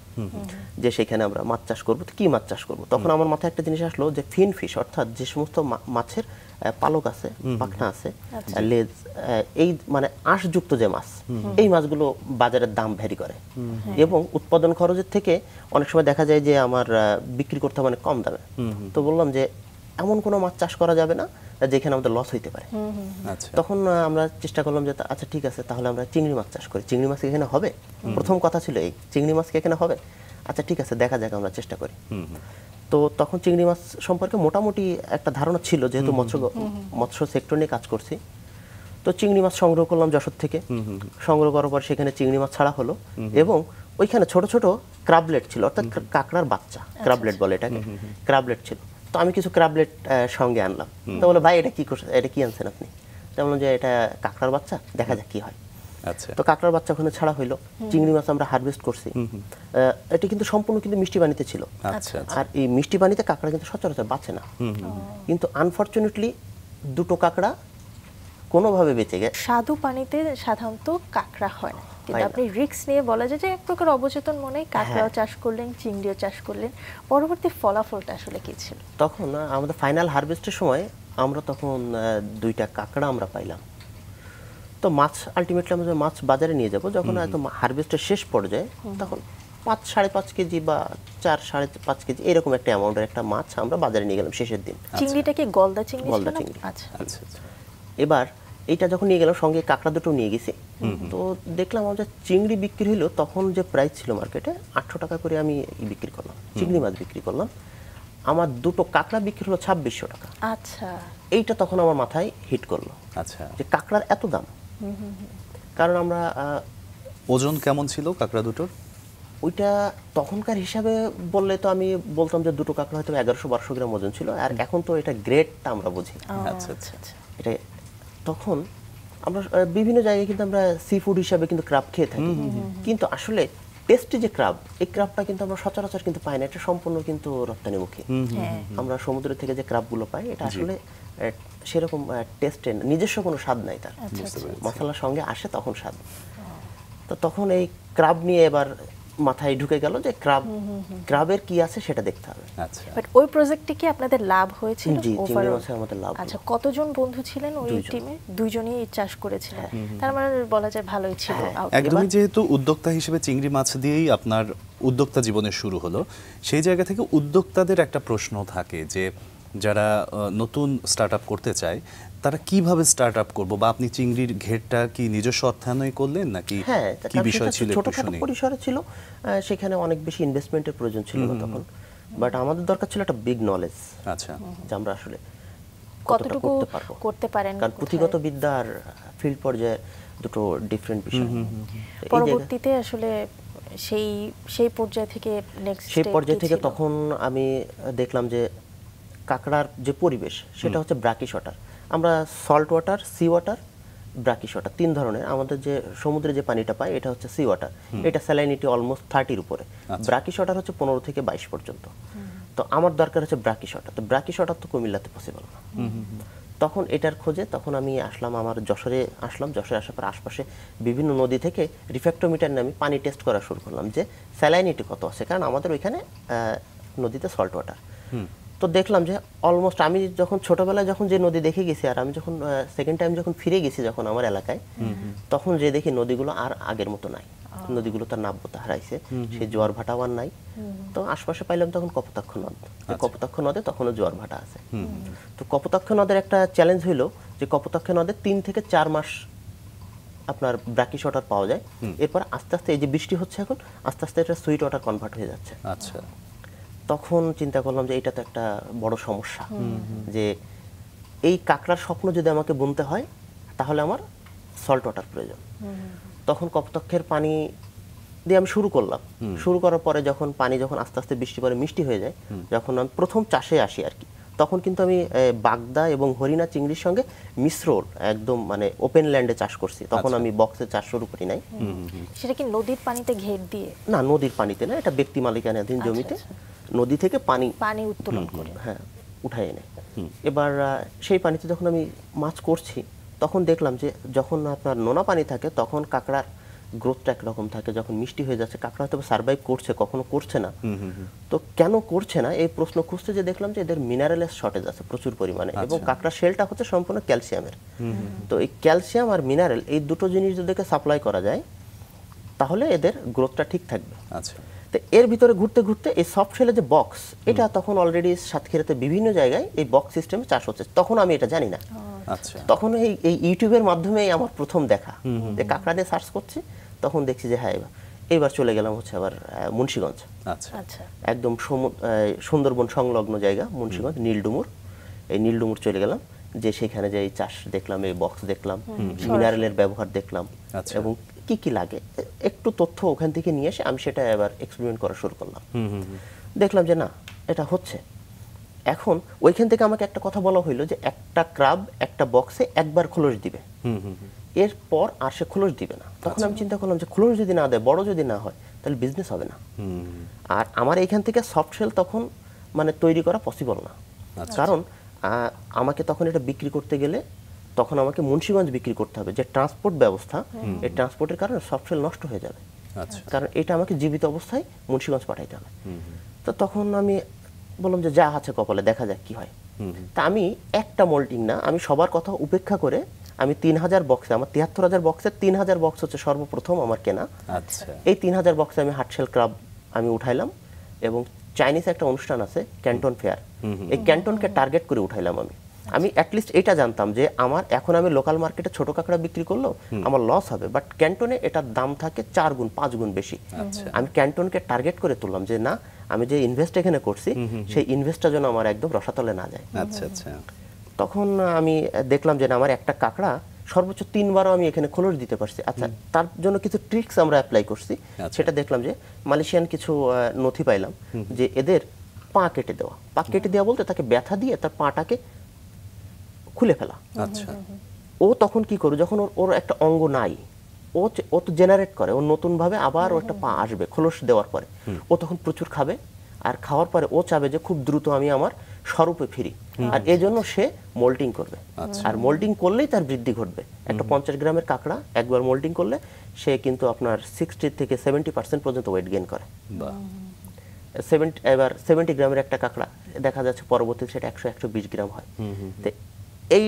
যে সেখানে আমরা মাছ চাষ করবো। তো কি মাছ চাষ করবো, তখন আমার মাথায় একটা জিনিস আসলো যে ফিন ফিশ, অর্থাৎ যে সমস্ত মাছের পালক আছে, পাখনা আছে, লেজ, এই মানে আঁশযুক্ত যে মাছ, এই মাছগুলো বাজারের দাম ভ্যারি করে এবং উৎপাদন খরচের থেকে অনেক সময় দেখা যায় যে আমার বিক্রি করতে হবে অনেক কম দামে। তো বললাম যে এমন কোনো মাছ চাষ করা যাবে না যেখানে আমাদের লস হইতে পারে। তখন আমরা চেষ্টা করলাম যে আচ্ছা ঠিক আছে, তাহলে আমরা চিংড়ি মাছ চাষ করি। চিংড়ি মাছ এখানে হবে, প্রথম কথা ছিল এই, চিংড়ি মাছ কি এখানে হবে? আচ্ছা ঠিক আছে, দেখা যাক, আমরা চেষ্টা করি। তো তখন চিংড়ি মাছ সম্পর্কে মোটামুটি একটা ধারণা ছিল, যেহেতু মৎস্য সেক্টর নিয়ে কাজ করছি। তো চিংড়ি মাছ সংগ্রহ করলাম যশোর থেকে। সংগ্রহ করার পর সেখানে চিংড়ি মাছ ছাড়া হলো, এবং ওইখানে ছোট ছোট ক্রাবলেট ছিল, অর্থাৎ কাঁকড়ার বাচ্চা, ক্রাবলেট বলে এটাকে, ক্রাবলেট ছিল। তো আমি কিছু ক্রাবলেট সঙ্গে আনলাম। তো বলে ভাই এটা কি করছে, এটা কি আনছেন আপনি? যেমন যে এটা কাঁকড়ার বাচ্চা, দেখা যাক কি হয়। আচ্ছা, তো কাঁকড়ার বাচ্চা ওখানে ছাড়া হইলো, চিংড়ি মাছ আমরা হারভেস্ট করছি। এটা কিন্তু সম্পূর্ণ কিন্তু মিষ্টি পানিতে ছিল। আচ্ছা, আর এই মিষ্টি পানিতে কাঁকড়া কিন্তু সচরাচর বাঁচে না, কিন্তু আনফরচুনেটলি দুটো কাঁকড়া কোনোভাবে বেঁচে গেছে। স্বাদু পানিতে সাধারণত কাঁকড়া হয় না, কিন্তু আপনি রিস্ক নিয়ে বলা যায় যে এক প্রকার অবচেতন মনে কাঁকড়াও চাষ করলেন, চিংড়িও চাষ করলেন। পরবর্তী ফলাফলটা আসলে কি ছিল? তখন আমাদের ফাইনাল হারভেস্টের সময় আমরা তখন 2টা কাঁকড়া আমরা পাইলাম। তো মাছ আলটিমেটলি আমরা মাছ বাজারে নিয়ে যাব যখন একদম হারভেস্টের শেষ পর্যায়ে, তখন 5-5.5 কেজি বা 4-5.5 কেজি এরকম একটা অ্যামাউন্টের একটা মাছ আমরা বাজারে নিয়ে গেলাম শেষের দিন। চিংড়িটা কি গলদা চিংড়ি? গলদা চিংড়ি। আচ্ছা আচ্ছা, এবার এইটা যখন নিয়ে গেলাম, সঙ্গে কাঁকড়া দুটো নিয়ে গেছি। তো দেখলাম আমাদের চিংড়ি বিক্রি হলো, তখন যে প্রাইস ছিল মার্কেটে 800 টাকা করে আমি বিক্রি করলাম, চিংড়ি মাছ বিক্রি করলাম। আমার দুটো কাঁকড়া বিক্রি হলো 2600 টাকা। আচ্ছা, এইটা তখন আমার মাথায় হিট করলো, আচ্ছা। যে কাঁকড়ার এত দাম। কারণ আমরা ওজন কেমন ছিল কাঁকড়া দুটোর? ওইটা তখনকার হিসাবে বললে তো আমি বলতাম যে দুটো কাঁকড়া হয়তো 1100-1200 গ্রাম ওজন ছিল। আর এখন তো এটা গ্রেডটা আমরা বুঝি। আচ্ছা, আচ্ছা। এটা তখন আমরা বিভিন্ন জায়গায় কিন্তু আমরা সি ফুড হিসাবে কিন্তু ক্রাব খেয়ে থাকি, কিন্তু আসলে টেস্টি যে ক্রাব, এই ক্রাবটা কিন্তু আমরা সচরাচর কিন্তু পাই না। এটা সম্পূর্ণ কিন্তু রপ্তানিমুখী। আমরা সমুদ্র থেকে যে ক্রাবগুলো পাই, এটা আসলে সেরকম টেস্টে নিজস্ব কোনো স্বাদ নাই তার। মশলার সঙ্গে আসে তখন স্বাদ। তো তখন এই ক্রাব নিয়ে এবার মাথায় ঢুকে গেল যে ক্রাবের কি আছে সেটা দেখতে হবে। আচ্ছা, বাট ওই প্রজেক্টে কি আপনাদের লাভ হয়েছিল? জি, চিংড়ি মাছে আমাদের লাভ। আচ্ছা, কতজন বন্ধু ছিলেন ওই টিমে? দুইজনই চাষ করেছিলেন, তার মানে বলা যায় ভালোই ছিল। একদমই। যেহেতু উদ্যোক্তা হিসেবে চিংড়ি মাছ দিয়েই আপনার উদ্যোক্তা জীবনের শুরু হলো, সেই জায়গা থেকে উদ্যোক্তাদের একটা প্রশ্ন থাকে যে যারা নতুন স্টার্ট আপ করতে চায় তারা কিভাবে স্টার্ট আপ করবো, বা আপনি চিংড়ির ঘেরটা কি নিজস্ব অর্থায়নে করলেন নাকি কি বিষয় ছিল? ছোটখাটো পরিসরে ছিল, সেখানে অনেক বেশি ইনভেস্টমেন্টের প্রয়োজন ছিল না তখন। বাট আমাদের দরকার ছিল একটা বিগ নলেজ। আচ্ছা, যে আমরা আসলে কতটুকু করতে পারেন, কারণ পুঁথিগত বিদ্যা আর ফিল্ড পর্যায়ে দুটো ডিফারেন্ট বিষয়। পরবর্তীতে আসলে সেই পর্যায় থেকে সেই পর্যায় থেকে তখন আমি দেখলাম যে কাঁকড়ার যে পরিবেশ সেটা হচ্ছে ব্রাকিশ ওয়াটার। আমরা salt water, sea water, brackish water 3 ধরনের। আমাদের যে সমুদ্রে যে পানিটা পাই এটা হচ্ছে সি ওয়াটার, এটা স্যালাইনিটি অলমোস্ট 30-র উপরে। ব্রাকিশ ওয়াটার হচ্ছে 15 থেকে 22 পর্যন্ত। তো আমার দরকার হচ্ছে ব্রাকিশ ওয়াটার। তো ব্রাকিশ ওয়াটার তো কুমিল্লাতে পসিবল না। তখন এটার খোঁজে তখন আমি আসলাম, আমার যশোরে আসলাম। যশোরে আসার পর আশপাশে বিভিন্ন নদী থেকে রিফ্র্যাক্টোমিটার নিয়ে আমি পানি টেস্ট করা শুরু করলাম যে স্যালাইনিটি কত আছে, কারণ আমাদের ওইখানে নদীতে সল্ট ওয়াটার। তো দেখলাম যে অলমোস্ট আমি যখন ছোটবেলায় যখন যে নদী দেখে গেছি, আর আমি যখন সেকেন্ড টাইম যখন ফিরে গেছি যখন আমার এলাকায়, তখন যে দেখি নদীগুলো আর আগের মতো নাই। নদীগুলো তার নাব্যতা হারাইছে, সেই জোয়ার ভাটাও আর নাই। তো আশপাশে পাইলাম তখন কপোতাক্ষ নদ। কপোতাক্ষ নদে তখনও জোয়ার ভাটা আছে। তো কপোতাক্ষ নদের একটা চ্যালেঞ্জ হইলো যে কপোতাক্ষ নদে 3 থেকে 4 মাস আপনার ব্রাকিশ ওয়াটার পাওয়া যায়। এরপর আস্তে আস্তে এই যে বৃষ্টি হচ্ছে এখন, আস্তে আস্তে এটা সুইট ওয়াটার কনভার্ট হয়ে যাচ্ছে। আচ্ছা, তখন চিন্তা করলাম যে এটা তো একটা বড় সমস্যা, যে এই কাঁকড়ার স্বপ্ন যদি আমাকে বুনতে হয় তাহলে আমার সল্ট ওয়াটার প্রয়োজন। তখন কপোতাক্ষের পানি দিয়ে আমি শুরু করলাম। শুরু করার পরে যখন পানি যখন আস্তে আস্তে বৃষ্টি পরে মিষ্টি হয়ে যায়, যখন আমি প্রথম চাষে আসি আর কি, তখন কিন্তু আমি বাগদা এবং হরিণা চিংড়ির সঙ্গে মিশ্র একদম মানে ওপেন ল্যান্ডে চাষ করছি। তখন আমি বক্সে চাষ শুরু করি নাই। সেটা কি নদীর পানিতে ঘের দিয়ে? না, নদীর পানিতে না, এটা ব্যক্তি মালিকানাধীন জমিতে নদী থেকে পানি উত্তোলন করে, হ্যাঁ, উঠায় এনে। এবার সেই পানিতে যখন আমি মাছ করছি তখন দেখলাম যে যখন আপনার নোনা পানি থাকে তখন কাঁকড়ার গ্রোথটা একরকম থাকে, যখন মিষ্টি হয়ে যাচ্ছে কাঁকড়া হয়তো সার্ভাইভ করছে, কখনো করছে না। তো কেন করছে না এই প্রশ্ন খুঁজতে যে দেখলাম যে এদের মিনারেলের শর্টেজ আছে প্রচুর পরিমাণে, এবং কাঁকড়ার শেলটা হচ্ছে সম্পূর্ণ ক্যালসিয়ামের। তো এই ক্যালসিয়াম আর মিনারেল এই দুটো জিনিস যদি সাপ্লাই করা যায় তাহলে এদের গ্রোথটা ঠিক থাকবে। আচ্ছা। তো এর ভিতরে ঘুরতে ঘুরতে এই সফট শেলের যে বক্স, এটা তখন অলরেডি সাতক্ষীরাতে বিভিন্ন জায়গায় এই বক্স সিস্টেমে চাষ হচ্ছে। তখন আমি এটা জানি না। আচ্ছা। তখন এই ইউটিউবের মাধ্যমেই আমার প্রথম দেখা, যে কাঁকড়া দিয়ে সার্চ করছি, তখন দেখছি যে হ্যাঁ এইবার চলে গেলাম হচ্ছে আবার মুন্সিগঞ্জ। আচ্ছা, একদম সুন্দরবন সংলগ্ন জায়গা মুন্সিগঞ্জ, নীলডুমুর। এই নীলডুমুর চলে গেলাম, যে সেখানে যে এই চাষ দেখলাম, এই বক্স দেখলাম, মিনারেলের ব্যবহার দেখলাম, এবং কি কি লাগে একটু তথ্য ওখান থেকে নিয়ে এসে আমি সেটা এবার এক্সপেরিমেন্ট করা শুরু করলাম। দেখলাম যে না, এটা হচ্ছে। এখন ওইখান থেকে আমাকে একটা কথা বলা হইলো যে একটা ক্রাব একটা বক্সে একবার খোলস দিবে, এরপর আর সে খোলস দিবে না। তখন আমি চিন্তা করলাম যে খোলস যদি না দেয়, বড় যদি না হয়, তাহলে বিজনেস হবে না। আর আমার এইখান থেকে সফট শেল তখন মানে তৈরি করা পসিবল না, কারণ আমাকে তখন এটা বিক্রি করতে গেলে তখন আমাকে মুন্সিগঞ্জ বিক্রি করতে হবে, যে ট্রান্সপোর্ট ব্যবস্থা, এই ট্রান্সপোর্টের কারণে সফট শেল নষ্ট হয়ে যাবে, কারণ এটা আমাকে জীবিত অবস্থায় মুন্সিগঞ্জ পাঠাইতে হবে। তো তখন আমি বললাম যে যা আছে কপালে, দেখা যাক কি হয়। তা আমি একটা মোল্টিং না, আমি সবার কথা উপেক্ষা করে আমি 3000 বক্সে, আমার 73,000 বক্সের 3000 বক্স হচ্ছে সর্বপ্রথম আমার কেনা। এই 3000 বক্সে আমি হার্টশেল ক্রাব আমি উঠাইলাম, এবং চাইনিজ একটা অনুষ্ঠান আছে ক্যান্টন ফেয়ার, এই ক্যান্টনকে টার্গেট করে উঠাইলাম। আমি অ্যাটলিস্ট এটা জানতাম যে আমার এখন আমি লোকাল মার্কেটে ছোট কাঁকড়া বিক্রি করলেও আমার লস হবে, বাট ক্যান্টনে এটার দাম থাকে 4 গুণ 5 গুণ বেশি। আমি ক্যান্টনকে টার্গেট করে তুললাম যে না, আমি যে ইনভেস্ট এখানে করছি সেই ইনভেস্টটা যেন আমার একদম রসাতলে না যায়। তখন আমি দেখলাম যে না, আমার একটা কাঁকড়া সর্বোচ্চ 3 বারও আমি এখানে খোলস দিতে পারছি। আচ্ছা, তার জন্য কিছু ট্রিক্স আমরা অ্যাপ্লাই করছি। সেটা দেখলাম যে মালয়েশিয়ান কিছু নথি পাইলাম যে এদের পা কেটে দেওয়া, পা কেটে দেওয়া বলতে তাকে ব্যথা দিয়ে তার পাটাকে খুলে ফেলা। ও তখন কি করবে, যখন ওর একটা অঙ্গ নাই, ও তো জেনারেট করে, ও নতুন ভাবে আবার ও একটা পা আসবে খোলস দেওয়ার পরে, ও তখন প্রচুর খাবে, আর খাওয়ার পরে ও চাবে যে খুব দ্রুত আমি আমার স্বরূপে ফিরি, আর এই জন্য সে মোল্টিং করবে। আর মোল্টিং করলেই তার বৃদ্ধি ঘটবে। একটা 50 গ্রামের কাঁকড়া একবার মোল্টিং করলে সে কিন্তু আপনার 60 থেকে 70% পর্যন্ত ওয়েট গেইন করে। এবার 70 গ্রামের একটা কাঁকড়া দেখা যাচ্ছে পরবর্তীতে সেটা 100-120 গ্রাম হয়। এই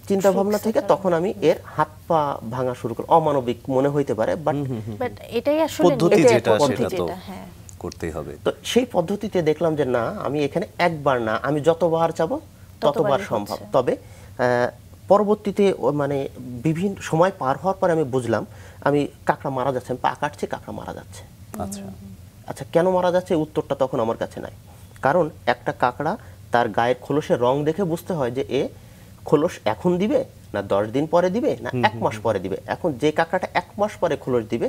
চিন্তা ভাবনা থেকে তখন আমি এর হাত পা ভাঙা শুরু করি। অমানবিক মনে হইতে পারে, বাট এটাই আসলে পদ্ধতি যেটা সেটা তো করতেই হবে। তো সেই পদ্ধতিতে দেখলাম যে না, আমি এখানে একবার না, আমি যতবার চাবো ততবার সম্ভব। তবে পরবর্তীতে মানে বিভিন্ন সময় পার হওয়ার পরে আমি বুঝলাম আমি কাঁকড়া মারা যাচ্ছে, আমি পা কাটছি কাঁকড়া মারা যাচ্ছে। আচ্ছা, কেন মারা যাচ্ছে উত্তরটা তখন আমার কাছে নাই, কারণ একটা কাঁকড়া তার গায়ের খোলসের রং দেখে বুঝতে হয় যে এ খোলস এখন দিবে না 10 দিন পরে দিবে না 1 মাস পরে দিবে। এখন যে কাঁকড়াটা 1 মাস পরে খোলস দিবে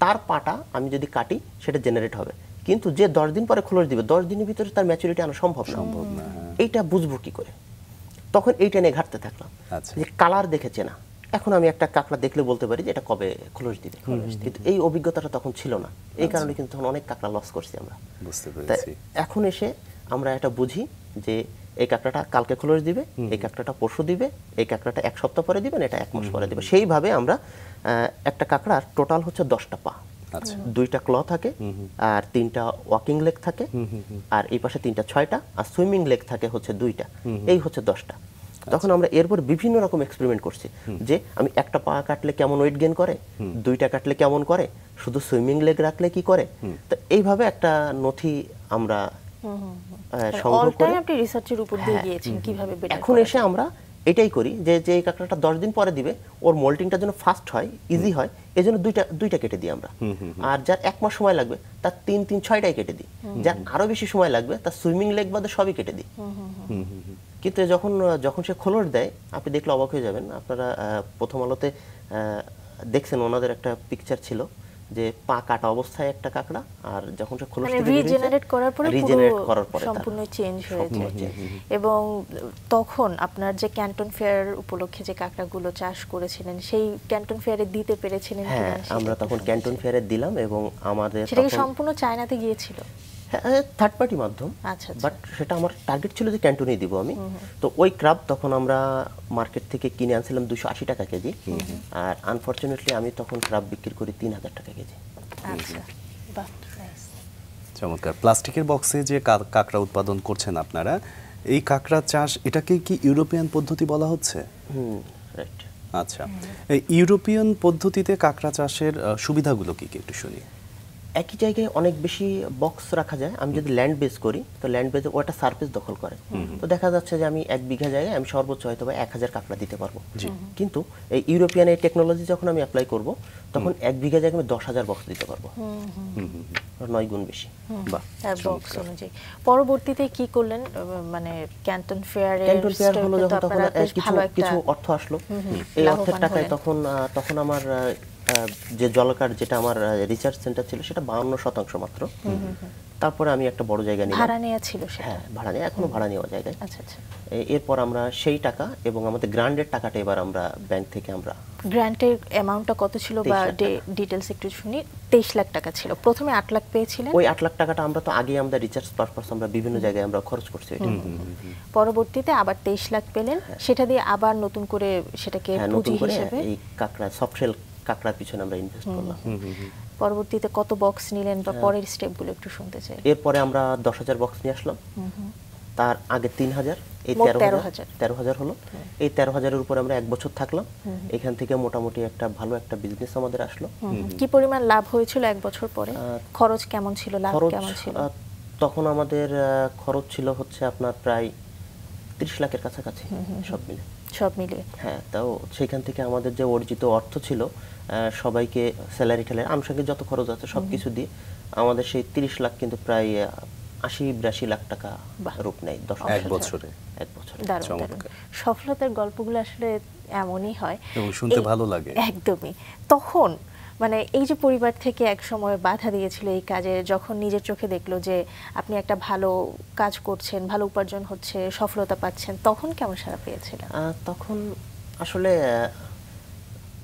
তার পাটা আমি যদি কাটি সেটা জেনারেট হবে, কিন্তু যে 10 দিন পরে খোলস দিবে 10 দিনের ভিতরে তার ম্যাচুরিটি আনা সম্ভব না। এইটা বুঝবো কি করে? তখন এইটা নিয়ে ঘাটতে থাকলাম যে কালার দেখেছে না। এখন আমি একটা কাঁকড়া দেখলে বলতে পারি যে এটা কবে খোলস দিবে, কিন্তু এই অভিজ্ঞতাটা তখন ছিল না। এই কারণে কিন্তু তখন অনেক কাঁকড়া লস করছি আমরা। বুঝতে পেরেছি। এখন এসে আমরা এটা বুঝি যে এই কাঁকড়াটা কালকে খোলস দিবে, এই কাঁকড়াটা পরশু দিবে, এই কাঁকড়াটা 1 সপ্তাহ পরে দিবে, এটা 1 মাস পরে দিবে। সেইভাবে আমরা একটা কাঁকড়ার টোটাল হচ্ছে 10টা পা, 2টা ক্ল থাকে, আর 3টা ওয়াকিং লেগ থাকে, আর এই পাশে 3টা 6টা, আর সুইমিং লেগ থাকে হচ্ছে 2টা। এই হচ্ছে 10টা। তখন আমরা এরপর বিভিন্ন রকম এক্সপেরিমেন্ট করছি যে আমি একটা পা কাটলে কেমন ওয়েট গেইন করে, 2টা কাটলে কেমন করে, শুধু সুইমিং লেগ রাখলে কি করে। তো এইভাবে একটা নথি আমরা সংগ্রহ করে আপনি রিসার্চের উপর দিয়ে গিয়েছেন কিভাবে বেটার। এখন এসে আমরা এটাই করি যে যে কাঁকড়াটা 10 দিন পরে দিবে ওর মোল্টিংটা যেন ফাস্ট হয়, ইজি হয়, এজন্য দুইটা কেটে দিই আমরা। আর যার 1 মাস সময় লাগবে তার 3-6টাই কেটে দিই। যার আরো বেশি সময় লাগবে তার সুইমিং লেগ বাদে সবই কেটে দিই। কিন্তু যখন সে খোলস দেয় আপনি দেখলে অবাক হয়ে যাবেন। আপনারা প্রথম আলোতে দেখছেন ওনাদের একটা পিকচার ছিল যে পা কাটা অবস্থায় একটা কাঁকড়া, আর যখন সে খোলস থেকে রিজেনারেট করার পরে সম্পূর্ণ চেঞ্জ হয়েছে। এবং তখন আপনার যে ক্যান্টন ফেয়ার উপলক্ষে যে কাঁকড়াগুলো চাষ করেছিলেন সেই ক্যান্টন ফেয়ারে দিতে পেরেছিলেন কিনা? হ্যাঁ, আমরা তখন ক্যান্টন ফেয়ারে দিলাম, এবং আমাদের সেটা কি সম্পূর্ণ চায়নাতে গিয়েছিল? থার্ড পার্টি মাধ্যম, বাট সেটা আমার টার্গেট ছিল যে ক্যান্টনেই দিব আমি। তো ওই ক্রাব তখন আমরা মার্কেট থেকে কিনে আনছিলাম 280 টাকা কেজি, আর আনফরচুনেটলি আমি তখন ক্রাব বিক্রি করি 3000 টাকা কেজি। আচ্ছা, বাহ, চমৎকার। প্লাস্টিকের বক্সে যে কাঁকড়া উৎপাদন করছেন আপনারা, এই কাঁকড়া চাষ এটাকে কি ইউরোপিয়ান পদ্ধতি বলা হচ্ছে? রাইট। আচ্ছা, এই ইউরোপিয়ান পদ্ধতিতে কাঁকড়া চাষের সুবিধাগুলো কি কি একটু শুনি। একই জায়গায় অনেক বেশি বক্স রাখা যায়। আমি যদি ল্যান্ড বেস করি তো ল্যান্ড বেসে ওটা সারফেস দখল করে, তো দেখা যাচ্ছে যে আমি 1 বিঘা জায়গায় আমি সর্বোচ্চ হয়তো 1000 কাঁকড়া দিতে পারবো। কিন্তু এই ইউরোপিয়ান এই টেকনোলজি যখন আমি অ্যাপ্লাই করব তখন 1 বিঘা জায়গায় আমি 10,000 বক্স দিতে পারবো, 9 গুণ বেশি। বক্স অনুযায়ী পরবর্তীতে কি করলেন? মানে ক্যান্টন ফেয়ার হলো যখন তখন কিছু অর্থ আসলো, এই অর্থের টাকায় তখন আমার যে জলকার যেটা আমার রিসার্চ সেন্টার ছিল সেটা 52% মাত্র। তারপরে আমি একটা বড় জায়গা নিলাম। ভাড়া নেওয়া ছিল সেটা? হ্যাঁ, ভাড়া নেওয়া, এখনো ভাড়া নেওয়া জায়গায়। আচ্ছা আচ্ছা। এরপর আমরা সেই টাকা এবং আমাদের গ্রান্টের টাকাটা এবার আমরা ব্যাংক থেকে আমরা। গ্রান্টের অ্যামাউন্টটা কত ছিল বা ডিটেইলস একটু শুনি। 23 লাখ টাকা ছিল। প্রথমে 8 লাখ পেয়েছিলেন? ওই 8 লাখ টাকাটা আমরা তো আগে আমরা রিসার্চ পারপাস আমরা বিভিন্ন জায়গায় আমরা খরচ করছি এটা। পরবর্তীতে আবার 23 লাখ পেলেন, সেটা দিয়ে আবার নতুন করে সেটাকে পুঁজি হিসেবে এই কাকড়া সফটশেল কাকড়ার পিছনে আমরা ইনভেস্ট করলাম। পরবর্তীতে কত বক্স নিলেন বা পরের স্টেপগুলো একটু শুনতে চাই। এরপরে আমরা 10,000 বক্স নিয়ে আসলাম। তার আগে 3,000, এই 13,000 হলো। এই 13,000-এর উপরে আমরা 1 বছর থাকলাম। এখান থেকে মোটামুটি একটা ভালো একটা বিজনেস আমাদের আসলো। কি পরিমাণ লাভ হয়েছিল 1 বছর পরে? খরচ কেমন ছিল, লাভ কেমন ছিল? তখন আমাদের খরচ ছিল হচ্ছে আপনার প্রায় 30 লাখের কাছাকাছি সব মিলিয়ে। হ্যাঁ, তাও সেখান থেকে আমাদের যে অর্জিত অর্থ ছিল সবাইকে স্যালারি ঠেলারি আনুষঙ্গিক যত খরচ আছে সবকিছু দিয়ে আমাদের সেই 30 লাখ কিন্তু প্রায় 80-82 লাখ টাকা রূপ নেয় 1 বছরে। সফলতার গল্পগুলো আসলে এমনই হয় এবং শুনতে ভালো লাগে। একদমই। তখন মানে এই যে পরিবার থেকে এক সময় বাধা দিয়েছিল এই কাজে, যখন নিজের চোখে দেখলো যে আপনি একটা ভালো কাজ করছেন, ভালো উপার্জন হচ্ছে, সফলতা পাচ্ছেন, তখন কেমন সাড়া পেয়েছিলেন? তখন আসলে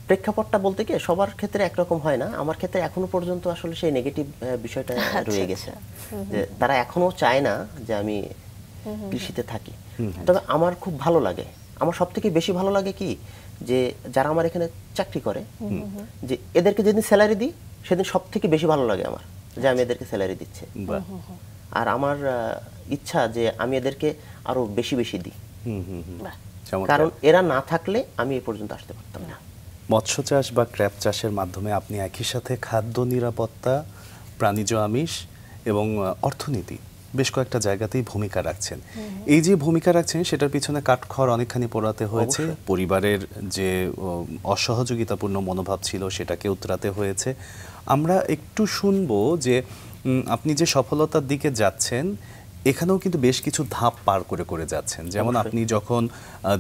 প্রেক্ষাপটটা বলতে কি সবার ক্ষেত্রে একরকম হয় না। আমার ক্ষেত্রে এখনো পর্যন্ত আসলে সেই নেগেটিভ বিষয়টা রয়ে গেছে, যে তারা এখনো চায় না যে আমি কৃষিতে থাকি। তবে আমার খুব ভালো লাগে। আমার সবথেকে বেশি ভালো লাগে কি, যে যারা আমার এখানে চাকরি করে, যে এদেরকে যেদিন স্যালারি দিই সেদিন সবথেকে বেশি ভালো লাগে আমার, যে আমি এদেরকে স্যালারি দিচ্ছি। আর আমার ইচ্ছা যে আমি এদেরকে আরো বেশি বেশি দিই, কারণ এরা না থাকলে আমি এই পর্যন্ত আসতে পারতাম না। মৎস্য চাষ বা ক্র্যাব চাষের মাধ্যমে আপনি একই সাথে খাদ্য নিরাপত্তা, প্রাণীজ আমিষ এবং অর্থনীতি বেশ কয়েকটা জায়গাতেই ভূমিকা রাখছেন। এই যে ভূমিকা রাখছেন সেটার পিছনে কাঠখড় অনেকখানি পোড়াতে হয়েছে, পরিবারের যে অসহযোগিতাপূর্ণ মনোভাব ছিল সেটাকে উতরাতে হয়েছে। আমরা একটু শুনবো যে আপনি যে সফলতার দিকে যাচ্ছেন এখানেও কিন্তু বেশ কিছু ধাপ পার করে করে যাচ্ছেন। যেমন আপনি যখন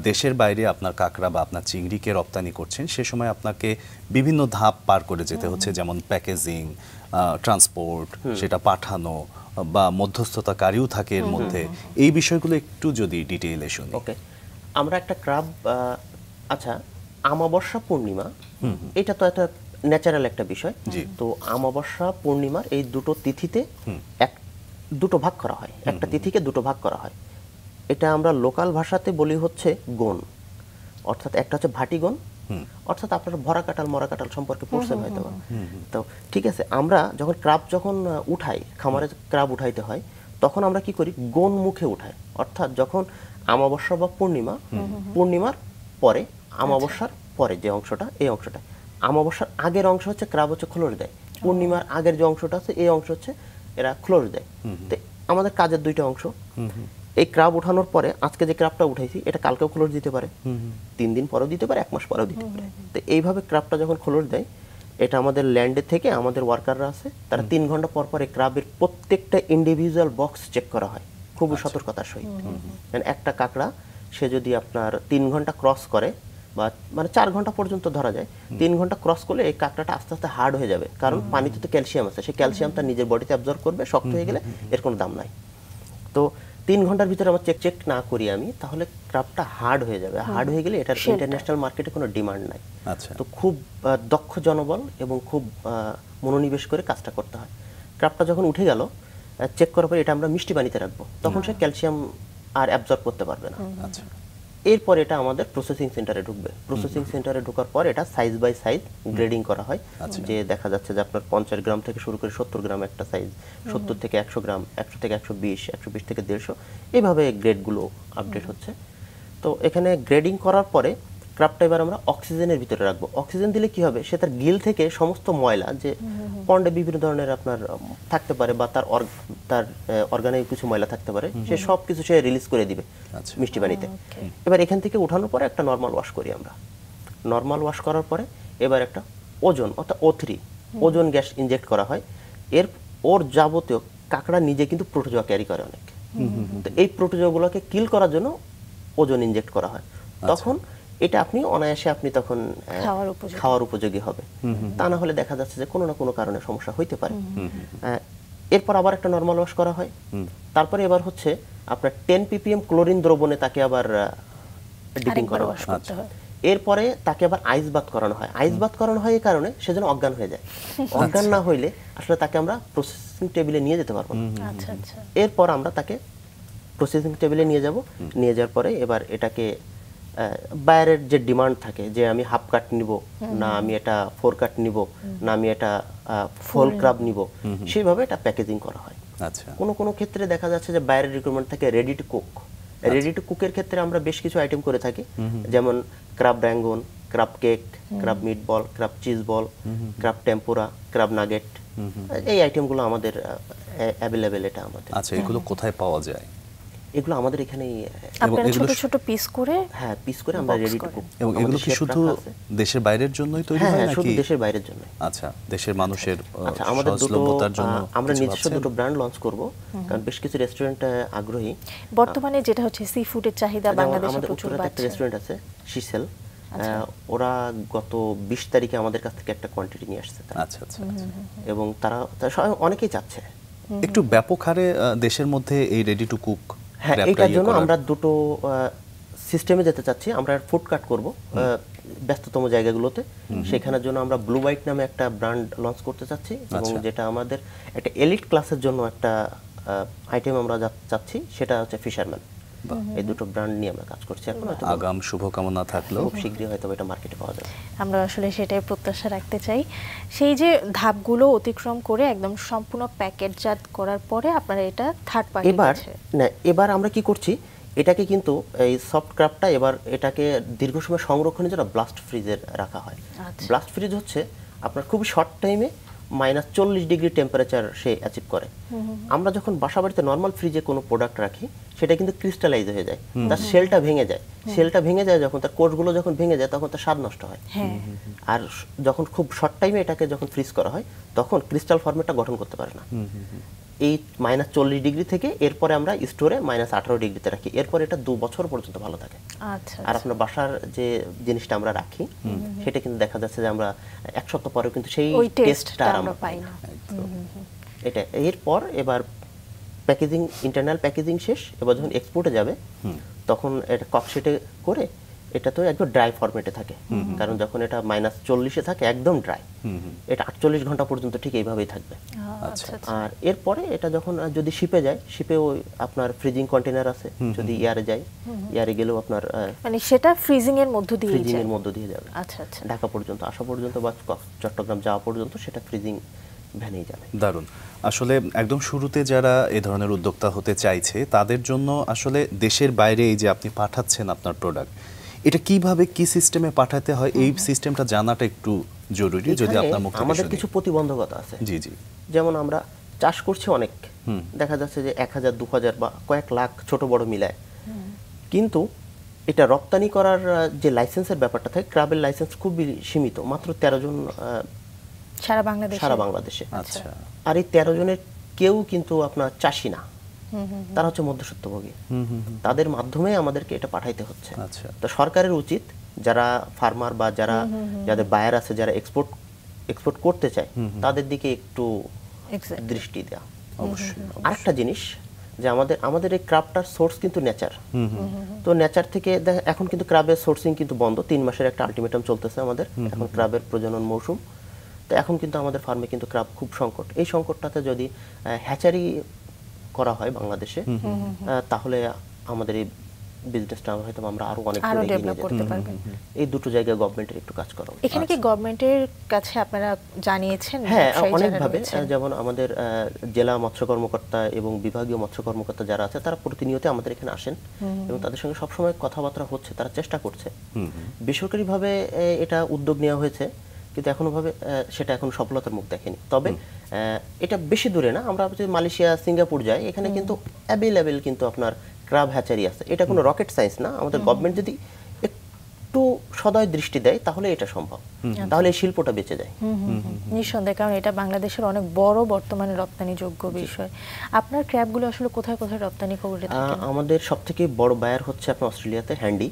দেশের বাইরে আপনার কাঁকড়া বা আপনার চিংড়িকে রপ্তানি করছেন সে সময় আপনাকে বিভিন্ন ধাপ পার করে যেতে হচ্ছে, যেমন প্যাকেজিং, ট্রান্সপোর্ট, সেটা পাঠানো বা মধ্যস্থতাকারীও থাকে এর মধ্যে। এই বিষয়গুলো একটু যদি ডিটেইলে শুনি। ওকে, আমরা একটা ক্রাব, আচ্ছা আমাবস্যা পূর্ণিমা, এটা তো একটা ন্যাচারাল একটা বিষয়। তো আমাবস্যা পূর্ণিমার এই দুটো তিথিতে দুটো ভাগ করা হয়, একটা তিথিকে দুটো ভাগ করা হয়। এটা আমরা লোকাল ভাষাতে বলি হচ্ছে গণ, অর্থাৎ একটা হচ্ছে ভাটিগণ, অর্থাৎ আপনার ভরা কাঁঠাল মরা কাঁঠাল সম্পর্কে পড়ছেন হয়তো। তো ঠিক আছে, আমরা যখন ক্রাব উঠাই, খামারে ক্রাব উঠাইতে হয়, তখন আমরা কি করি, গণ মুখে উঠাই। অর্থাৎ যখন আমাবস্যা বা পূর্ণিমার পরে, আমাবস্যার পরে যে অংশটা, এই অংশটা আমাবস্যার আগের অংশ হচ্ছে ক্রাব হচ্ছে ক্লোজ দেয়, পূর্ণিমার আগের যে অংশটা আছে এই অংশ হচ্ছে এরা ক্লোজ দেয়। তো আমাদের কাজের দুইটা অংশ। এই ক্রাব উঠানোর পরে আজকে যে ক্রাবটা উঠাইছি এটা কালকেও ক্লোজ দিতে পারে, 3 দিন পরেও দিতে পারে, 1 মাস পরেও দিতে পারে। তো এইভাবে ক্রাবটা যখন ক্লোজ দেয়, এটা আমাদের ল্যান্ডে থেকে আমাদের ওয়ার্কাররা আছে, তারা 3 ঘন্টা পর পর এই ক্রাবের প্রত্যেকটা ইন্ডিভিজুয়াল বক্স চেক করা হয় খুব সতর্কতার সহিত। একটা কাঁকড়া সে যদি আপনার 3 ঘন্টা ক্রস করে বা মানে 4 ঘন্টা পর্যন্ত ধরা যায়, 3 ঘন্টা ক্রস করলে এই কাঁকড়াটা আস্তে আস্তে হার্ড হয়ে যাবে, কারণ পানিতে তো ক্যালসিয়াম আছে, সেই ক্যালসিয়াম তার নিজের বডিতে অ্যাবজর্ব করবে, শক্ত হয়ে গেলে এর কোনো দাম নাই। তো 3 ঘন্টার ভিতরে আমার চেক না করি আমি, তাহলে ক্রাবটা হার্ড হয়ে যাবে। হার্ড হয়ে গেলে এটার ইন্টারন্যাশনাল মার্কেটে কোনো ডিমান্ড নাই। তো খুব দক্ষ জনবল এবং খুব মনোনিবেশ করে কাজটা করতে হয়। ক্রাবটা যখন উঠে গেল, চেক করার পরে এটা আমরা মিষ্টি পানিতে রাখবো, তখন সে ক্যালসিয়াম আর অ্যাবজর্ব করতে পারবে না। এরপর এটা আমাদের প্রসেসিং সেন্টারে ঢুকবে। প্রসেসিং সেন্টারে ঢোকার পর এটা সাইজ বাই সাইজ গ্রেডিং করা হয়, যে দেখা যাচ্ছে যে আপনার 50 গ্রাম থেকে শুরু করে 70 গ্রাম একটা সাইজ, 70 থেকে 100 গ্রাম, 100 থেকে 120, 120 থেকে 150, এইভাবে গ্রেডগুলো আপডেট হচ্ছে। তো এখানে গ্রেডিং করার পরে ক্রাবটা এবার আমরা অক্সিজেনের ভিতরে রাখবো। অক্সিজেন দিলে কি হবে, সে তার গিল থেকে সমস্ত ময়লা, যে পন্ডে বিভিন্ন ধরনের আপনার থাকতে পারে বা তার অর্গানে কিছু ময়লা থাকতে পারে, সে সব কিছু সে রিলিজ করে দিবে মিষ্টি পানিতে। এবার এখান থেকে উঠানোর পরে একটা নর্মাল ওয়াশ করি আমরা। নর্মাল ওয়াশ করার পরে এবার একটা ওজন অর্থাৎ O3 ওজন গ্যাস ইনজেক্ট করা হয়। ওর যাবতীয় কাঁকড়া নিজে কিন্তু প্রোটোজোয়া ক্যারি করে অনেক, তো এই প্রোটোজোয়াগুলোকে কিল করার জন্য ওজন ইনজেক্ট করা হয়। তখন এটা আপনি অনায়াসে আপনি তখন খাওয়ার উপযোগী হবে। তা না হলে দেখা যাচ্ছে যে কোনো না কোনো কারণে সমস্যা হইতে পারে। এরপর আবার একটা নরমাল ওয়াশ করা হয়। তারপরে এবার হচ্ছে আপনার 10 ppm ক্লোরিন দ্রবণে তাকে আবার ডিপিং করা হয়। এরপরে তাকে আবার আইস বাথ করানো হয়। আইস বাথ করানো হয় এই কারণে সে যেন অজ্ঞান হয়ে যায়। অজ্ঞান না হইলে আসলে তাকে আমরা প্রসেসিং টেবিলে নিয়ে যেতে পারবো না। এরপর আমরা তাকে প্রসেসিং টেবিলে নিয়ে যাব। নিয়ে যাওয়ার পরে এবার এটাকে বাইরের যে ডিমান্ড থাকে যে আমি হাফ কাট নিব, না আমি এটা 4 কাট নিব, না আমি এটা ফুল ক্রাব নিব, সেইভাবে এটা প্যাকেজিং করা হয়। কোনো কোনো ক্ষেত্রে দেখা যাচ্ছে যে বাইরের রিকোয়ারমেন্ট থাকে ready to cook. Ready to কুকের ক্ষেত্রে আমরা বেশ কিছু আইটেম করে থাকি, যেমন crab Rangoon, crab cake, crab meat ball, crab cheese ball, crab tempura, crab nugget. এই আইটেমগুলো আমাদের অ্যাভেলেবেল। এটা আমাদের। আচ্ছা, এগুলো কোথায় পাওয়া যায়? এগুলো আমাদের এখানেই আপনারা ছোট ছোট পিস করে পিস করে আমরা রেডি টু কুক। এবং এগুলো কি শুধু দেশের বাইরের জন্যই তৈরি হয় নাকি? শুধু দেশের বাইরের জন্য। আচ্ছা, দেশের মানুষের আমাদের সহজলভ্যতার জন্য আমরা নিজস্ব দুটো ব্র্যান্ড লঞ্চ করব, কারণ বেশ কিছু রেস্টুরেন্ট আগ্রহী। বর্তমানে যেটা হচ্ছে সি ফুডের চাহিদা বাংলাদেশে প্রচুর বাড়ছে। একটা রেস্টুরেন্ট আছে শিসেল, ওরা গত 20 তারিখে আমাদের কাছ থেকে একটা কোয়ান্টিটি নিয়ে আসছে। আচ্ছা, এবং তারা অনেকেই চাচ্ছে একটু ব্যাপক হারে দেশের মধ্যে এই রেডি টু কুক। এইটার জন্য আমরা দুটো সিস্টেমে যেতে চাচ্ছি। আমরা ফুড কাট করব ব্যস্ততম জায়গাগুলোতে। সেখানের জন্য আমরা ব্লু হোয়াইট নামে একটা ব্র্যান্ড লঞ্চ করতে চাচ্ছি, এবং যেটা আমাদের একটা এলিট ক্লাসের জন্য একটা আইটেম আমরা চাচ্ছি, সেটা হচ্ছে ফিশারম্যান। এই দুটো ব্র্যান্ড নিয়ে আমরা কাজ করছি এখন। আগাম শুভকামনা থাকলো, খুব শীঘ্রই হয়তো এটা মার্কেটে পাওয়া যাবে। আমরা আসলে সেটাই প্রত্যাশা রাখতে চাই। সেই যে ধাপগুলো অতিক্রম করে একদম সম্পূর্ণ প্যাকেটজাত করার পরে আপনারা এটা থার্ড পার্টি এবার আমরা কি করছি, এটাকে কিন্তু এই সফট ক্রাফটটা এবার এটাকে দীর্ঘ সময় সংরক্ষণের জন্য ব্লাস্ট ফ্রিজে রাখা হয়। ব্লাস্ট ফ্রিজ হচ্ছে আপনার খুব শর্ট টাইমে -40 ডিগ্রি টেম্পারেচার সে অ্যাচিভ করে। আমরা যখন বাসা বাড়িতে নর্মাল ফ্রিজে কোনো প্রোডাক্ট রাখি, সেটা কিন্তু ক্রিস্টালাইজ হয়ে যায়, তার সেলটা ভেঙে যায়। সেলটা ভেঙে যায় যখন, তার কোষগুলো যখন ভেঙে যায়, তখন তার স্বাদ নষ্ট হয়। আর যখন খুব শর্ট টাইমে এটাকে যখন ফ্রিজ করা হয়, তখন ক্রিস্টাল ফর্মেটটা গঠন করতে পারে না। এই -40 ডিগ্রি থেকে এরপরে আমরা স্টোরে -18 ডিগ্রিতে রাখি। এরপর এটা 2 বছর পর্যন্ত ভালো থাকে। আর আপনার বাসার যে জিনিসটা আমরা রাখি, সেটা কিন্তু দেখা যাচ্ছে যে আমরা 1 সপ্তাহ পরে কিন্তু সেই টেস্টটা আমরা পাই না। এটা এরপর এবার প্যাকেজিং, ইন্টারনাল প্যাকেজিং শেষ। এবার যখন এক্সপোর্টে যাবে, তখন এটা ককশিটে করে এটা তো একদম ড্রাই ফরম্যাটে থাকে, কারণ যখন এটা -40-এ থাকে একদম ড্রাই, এটা 48 ঘন্টা পর্যন্ত ঠিক এইভাবেই থাকবে। আর এরপরে এটা যখন যদি শিপে যায়, শিপেও আপনার ফ্রিজিং কন্টেনার আছে। যদি ইয়ারে যায়, ইয়ারে গেলেও আপনার মানে সেটা ফ্রিজিং এর মধ্য দিয়ে যাবে। ঢাকা পর্যন্ত আসা পর্যন্ত বা চট্টগ্রাম যাওয়া পর্যন্ত সেটা ফ্রিজিং ভ্যানেই যাবে। দারুণ। আসলে একদম শুরুতে যারা এই ধরনের উদ্যোক্তা হতে চাইছে, তাদের জন্য আসলে দেশের বাইরে এই যে আপনি পাঠাচ্ছেন আপনার প্রোডাক্ট, এটা কিভাবে কি সিস্টেমে পাঠাতে হয়, এই সিস্টেমটা জানাটা একটু জরুরি। যদি আপনার মুখ থেকে আমাদের কিছু প্রতিবন্ধকতা আছে। জি, যেমন আমরা চাষ করছি অনেক, দেখা যাচ্ছে যে 1000, 2000 বা কয়েক লাখ ছোট বড় মিলায়, কিন্তু এটা রপ্তানি করার যে লাইসেন্সের ব্যাপারটা থাকে, ক্রাবের লাইসেন্স খুব সীমিত, মাত্র 13 জন সারা বাংলাদেশে। আর এই 13 জনের কেউ কিন্তু আপনার চাষি না, তারা হচ্ছে মধ্যস্বত্বভোগী। তাদের মাধ্যমে আমাদেরকে এটা পাঠাইতে হচ্ছে। তো সরকারের উচিত যারা ফার্মার বা যাদের বায়ার আছে, যারা এক্সপোর্ট করতে চায়, তাদের দিকে একটু দৃষ্টি দেওয়া। আরেকটা জিনিস যে আমাদের এই ক্রাবটার সোর্স কিন্তু নেচার। তো নেচার থেকে এখন কিন্তু ক্রাবের সোর্সিং কিন্তু বন্ধ। 3 মাসের একটা আলটিমেটাম চলতেছে আমাদের। এখন ক্রাবের প্রজনন মৌসুম, তো এখন কিন্তু আমাদের ফার্মে কিন্তু ক্রাব খুব সংকট। এই সংকটটাতে যদি হ্যাচারি করা হয় বাংলাদেশে, তাহলে আমাদের এই বিজনেসটা হয়তো আমরা আরো অনেক ডেভেলপ করতে পারব। এই দুটো জায়গায় গভর্নমেন্টের একটু কাজ করা উচিত। এখানে কি গভর্নমেন্টের কাছে আপনারা জানিয়েছেন? হ্যাঁ, অনেকভাবে। যেমন আমাদের জেলা মৎস্য কর্মকর্তা এবং বিভাগীয় মৎস্য কর্মকর্তা যারা আছে, তারা প্রতিনিয়ত আমাদের এখানে আসেন এবং তাদের সঙ্গে সবসময় কথাবার্তা হচ্ছে, তারা চেষ্টা করছে। বেসরকারিভাবে এটা উদ্যোগ নেওয়া হয়েছে, কিন্তু সেটা এখন সফলতার মুখ দেখেনি। তবে এটা বেশি দূরে না, আমরা যদি মালয়েশিয়া, সিঙ্গাপুর যাই, এখানে কিন্তু অ্যাভেলেবেল কিন্তু আপনার ক্রাব হ্যাচারি আছে। এটা কোনো রকেট সায়েন্স না। আমাদের গভর্নমেন্ট যদি একটু সদয় দৃষ্টি দেয়, তাহলে এটা সম্ভব, তাহলে এই শিল্পটা বেঁচে যায়। নিঃসন্দেহে, কারণ এটা বাংলাদেশের অনেক বড় বর্তমানে রপ্তানিযোগ্য বিষয়। আপনার ক্র্যাবগুলো আসলে কোথায় কোথায় রপ্তানি করে থাকেন? আমাদের সবথেকে বড় বায়ার হচ্ছে আপনার অস্ট্রেলিয়াতে হ্যান্ডি।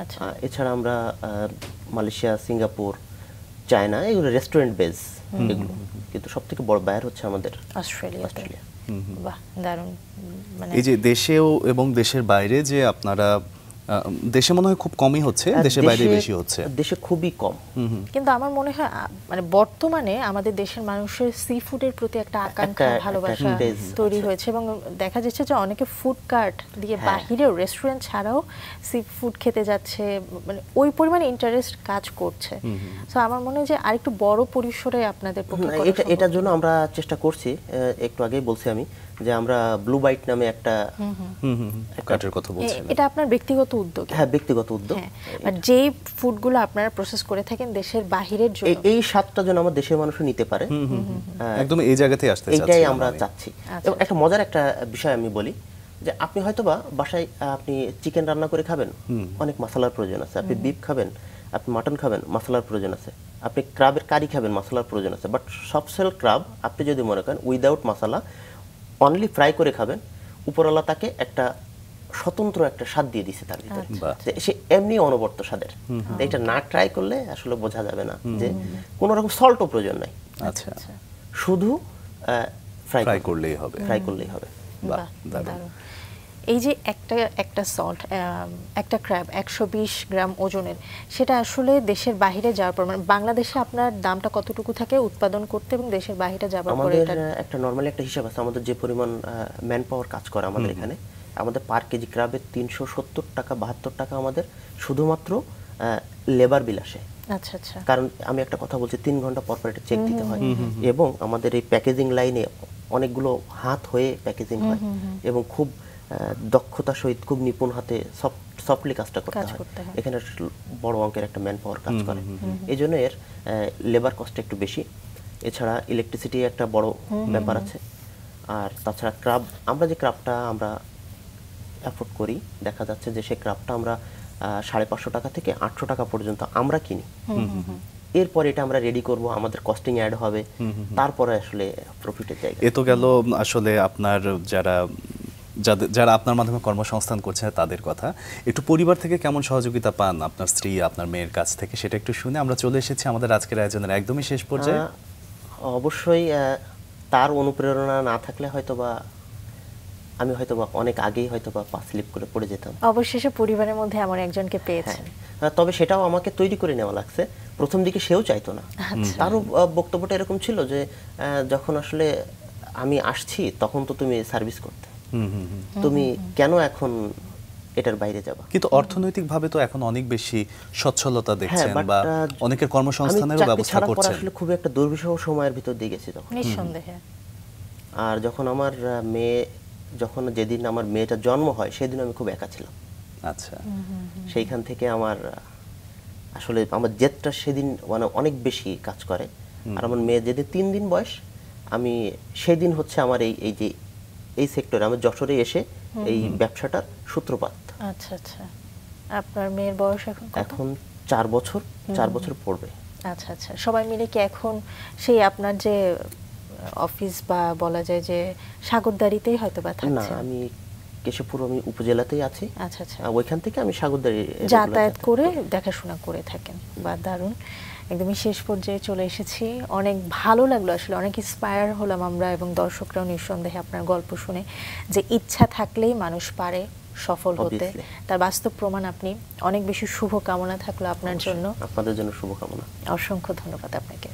আচ্ছা। এছাড়া আমরা মালয়েশিয়া, সিঙ্গাপুর, চায়না এগুলো রেস্টুরেন্ট বেস এগুলো, কিন্তু সবথেকে বড় বায়ার হচ্ছে আমাদের অস্ট্রেলিয়া। বাহ, দারুণ। মানে এই যে দেশেও এবং দেশের বাইরে যে আপনারা দেশে মনে হয় খুব কমই হচ্ছে, দেশের বাইরে বেশি হচ্ছে। দেশে খুবই কম। কিন্তু আমার মনে হয় মানে বর্তমানে আমাদের দেশের মানুষের সি ফুডের প্রতি একটা আকাঙ্ক্ষা, ভালোবাসা তৈরি হয়েছে এবং দেখা যাচ্ছে যে অনেকে ফুড কার্ট দিয়ে বাহিরেও রেস্টুরেন্ট ছাড়াও সি ফুড খেতে যাচ্ছে, মানে ওই পরিমাণে ইন্টারেস্ট কাজ করছে। সো আমার মনে হয় যে আরেকটু বড় পরিসরে আপনাদের পক্ষে এটার জন্য আমরা চেষ্টা করছি। একটু আগেই বলছি আমি যে আমরা ব্লু বাইট নামে একটা কার্টের কথা বলছিলাম। এটা আপনার ব্যক্তিগত উদ্যোগ? হ্যাঁ, ব্যক্তিগত উদ্যোগ। আর যে ফুডগুলো আপনারা প্রসেস করে থাকেন দেশের বাহিরের জন্য, এই স্বাদটা যেন আমার দেশের মানুষও নিতে পারে, একদম এই জায়গাতেই আসতে চাচ্ছি, এটাই আমরা চাচ্ছি। এবং একটা মজার একটা বিষয় আমি বলি যে আপনি হয়তোবা বাসায় আপনি চিকেন রান্না করে খাবেন, অনেক মশলার প্রয়োজন আছে। আপনি বিফ খাবেন, আপনি মাটন খাবেন, মশলার প্রয়োজন আছে। আপনি ক্রাবের কারি খাবেন, মশলার প্রয়োজন আছে। বাট সফটশেল ক্রাব আপনি যদি মনে করেন উইদাউট মশলা অনলি ফ্রাই করে খাবেন, উপরওয়ালা তাকে একটা স্বতন্ত্র একটা স্বাদ দিয়ে দিছে তার ভিতরে, সে এমনি অনবরত স্বাদের। এটা না ট্রাই করলে আসলে বোঝা যাবে না যে কোনো রকম সল্টও প্রয়োজন নাই। আচ্ছা, শুধু ফ্রাই করলেই হবে। বাহ, দারুণ। এই যে একটা সল্ট, একটা ক্র্যাব 120 গ্রাম ওজনের, সেটা আসলে দেশের বাইরে যাওয়ার পর মানে বাংলাদেশে আপনার দামটা কতটুকু থাকে উৎপাদন করতে এবং দেশের বাইরে যাওয়ার পর? আমাদের একটা নরমালি একটা হিসাব আছে, আমাদের যে পরিমাণ ম্যান পাওয়ার কাজ করে আমাদের এখানে, আমাদের পার কেজি ক্র্যাবের 370 টাকা 72 টাকা আমাদের শুধুমাত্র লেবার বিল আসে। আচ্ছা আচ্ছা। কারণ আমি একটা কথা বলছি, 3 ঘন্টা পর পর এটা চেক দিতে হয় এবং আমাদের এই প্যাকেজিং লাইনে অনেকগুলো হাত হয়ে প্যাকেজিং হয় এবং খুব দক্ষতার সহিত, খুব নিপুণ হাতে সফটলি কাজটা করতে হয়। এখানে বড় অঙ্কের একটা ম্যান পাওয়ার কাজ করে, এই জন্য এর লেবার কস্ট একটু বেশি। এছাড়া ইলেকট্রিসিটি একটা বড় ব্যাপার আছে। আর তাছাড়া ক্রাব, আমরা যে ক্রাবটা আমরা অ্যাফোর্ড করি, দেখা যাচ্ছে যে সেই ক্রাবটা আমরা 550 টাকা থেকে 800 টাকা পর্যন্ত আমরা কিনি। এরপর এটা আমরা রেডি করব, আমাদের কস্টিং অ্যাড হবে, তারপরে আসলে প্রফিটের জায়গা। এ তো গেল আসলে আপনার যারা আপনার মাধ্যমে কর্মসংস্থান করছে তাদের কথা। একটু পরিবার থেকে কেমন সহযোগিতা পান, আপনার স্ত্রী, আপনার মেয়ের কাছ থেকে, সেটা একটু শুনে আমরা চলে এসেছি আমাদের আজকের আয়োজনের একদমই শেষ পর্যায়ে। অবশ্যই তার অনুপ্রেরণা না থাকলে হয়তোবা আমি হয়তোবা অনেক আগেই হয়তোবা পা স্লিপ করে পড়ে যেতাম। অবশেষে পরিবারের মধ্যে এমন একজনকে পেয়েছেন। তবে সেটাও আমাকে তৈরি করে নেওয়া লাগছে। প্রথম দিকে সেও চাইতো না। তারও বক্তব্যটা এরকম ছিল যে যখন আসলে আমি আসছি তখন তো তুমি সার্ভিস করতে, তুমি কেন এখন এটার বাইরে যাবা? কিন্তু অর্থনৈতিকভাবে তো এখন অনেক বেশি সচ্ছলতা দেখছেন বা অনেকের কর্মসংস্থানেরও ব্যবস্থা করছেন। আসলে খুব একটা দুর্বিষহ সময়ের ভিতর দিয়ে গেছি তখন, নিঃসন্দেহে। আর যখন আমার মেয়ে, যেদিন আমার মেয়েটা জন্ম হয় সেদিন আমি খুব একা ছিলাম। আচ্ছা। সেইখান থেকে আমার আসলে আমার জেদটা সেদিন মানে অনেক বেশি কাজ করে। আর আমার মেয়ে যেদিন 3 দিন বয়স, আমি সেদিন হচ্ছে আমার এই সেক্টরে, আমার যশোরে এসে এই ব্যবসাটার সূত্রপাত। আচ্ছা আচ্ছা। আপনার মেয়ের বয়স এখন কত? এখন 4 বছর পড়বে। আচ্ছা আচ্ছা। সবাই মিলে কি এখন সেই আপনার যে অফিস বা বলা যায় যে সাগরদাড়িতেই হয়তো বা থাকছে? না, আমি কেশবপুর আমি উপজেলাতেই আছি। আচ্ছা আচ্ছা। ওইখান থেকে আমি সাগরদাড়ি যাতায়াত করে দেখাশোনা করে থাকেন। বা দারুণ। একদমই শেষ পর্যায়ে চলে এসেছি। অনেক ভালো লাগলো আসলে, অনেক ইন্সপায়ার হলাম আমরা এবং দর্শকরাও নিঃসন্দেহে আপনার গল্প শুনে যে ইচ্ছা থাকলেই মানুষ পারে সফল হতে। তার বাস্তব প্রমাণ আপনি। অনেক বেশি শুভ কামনা থাকলো আপনার জন্য। আপনাদের জন্য শুভকামনা। অসংখ্য ধন্যবাদ আপনাকে।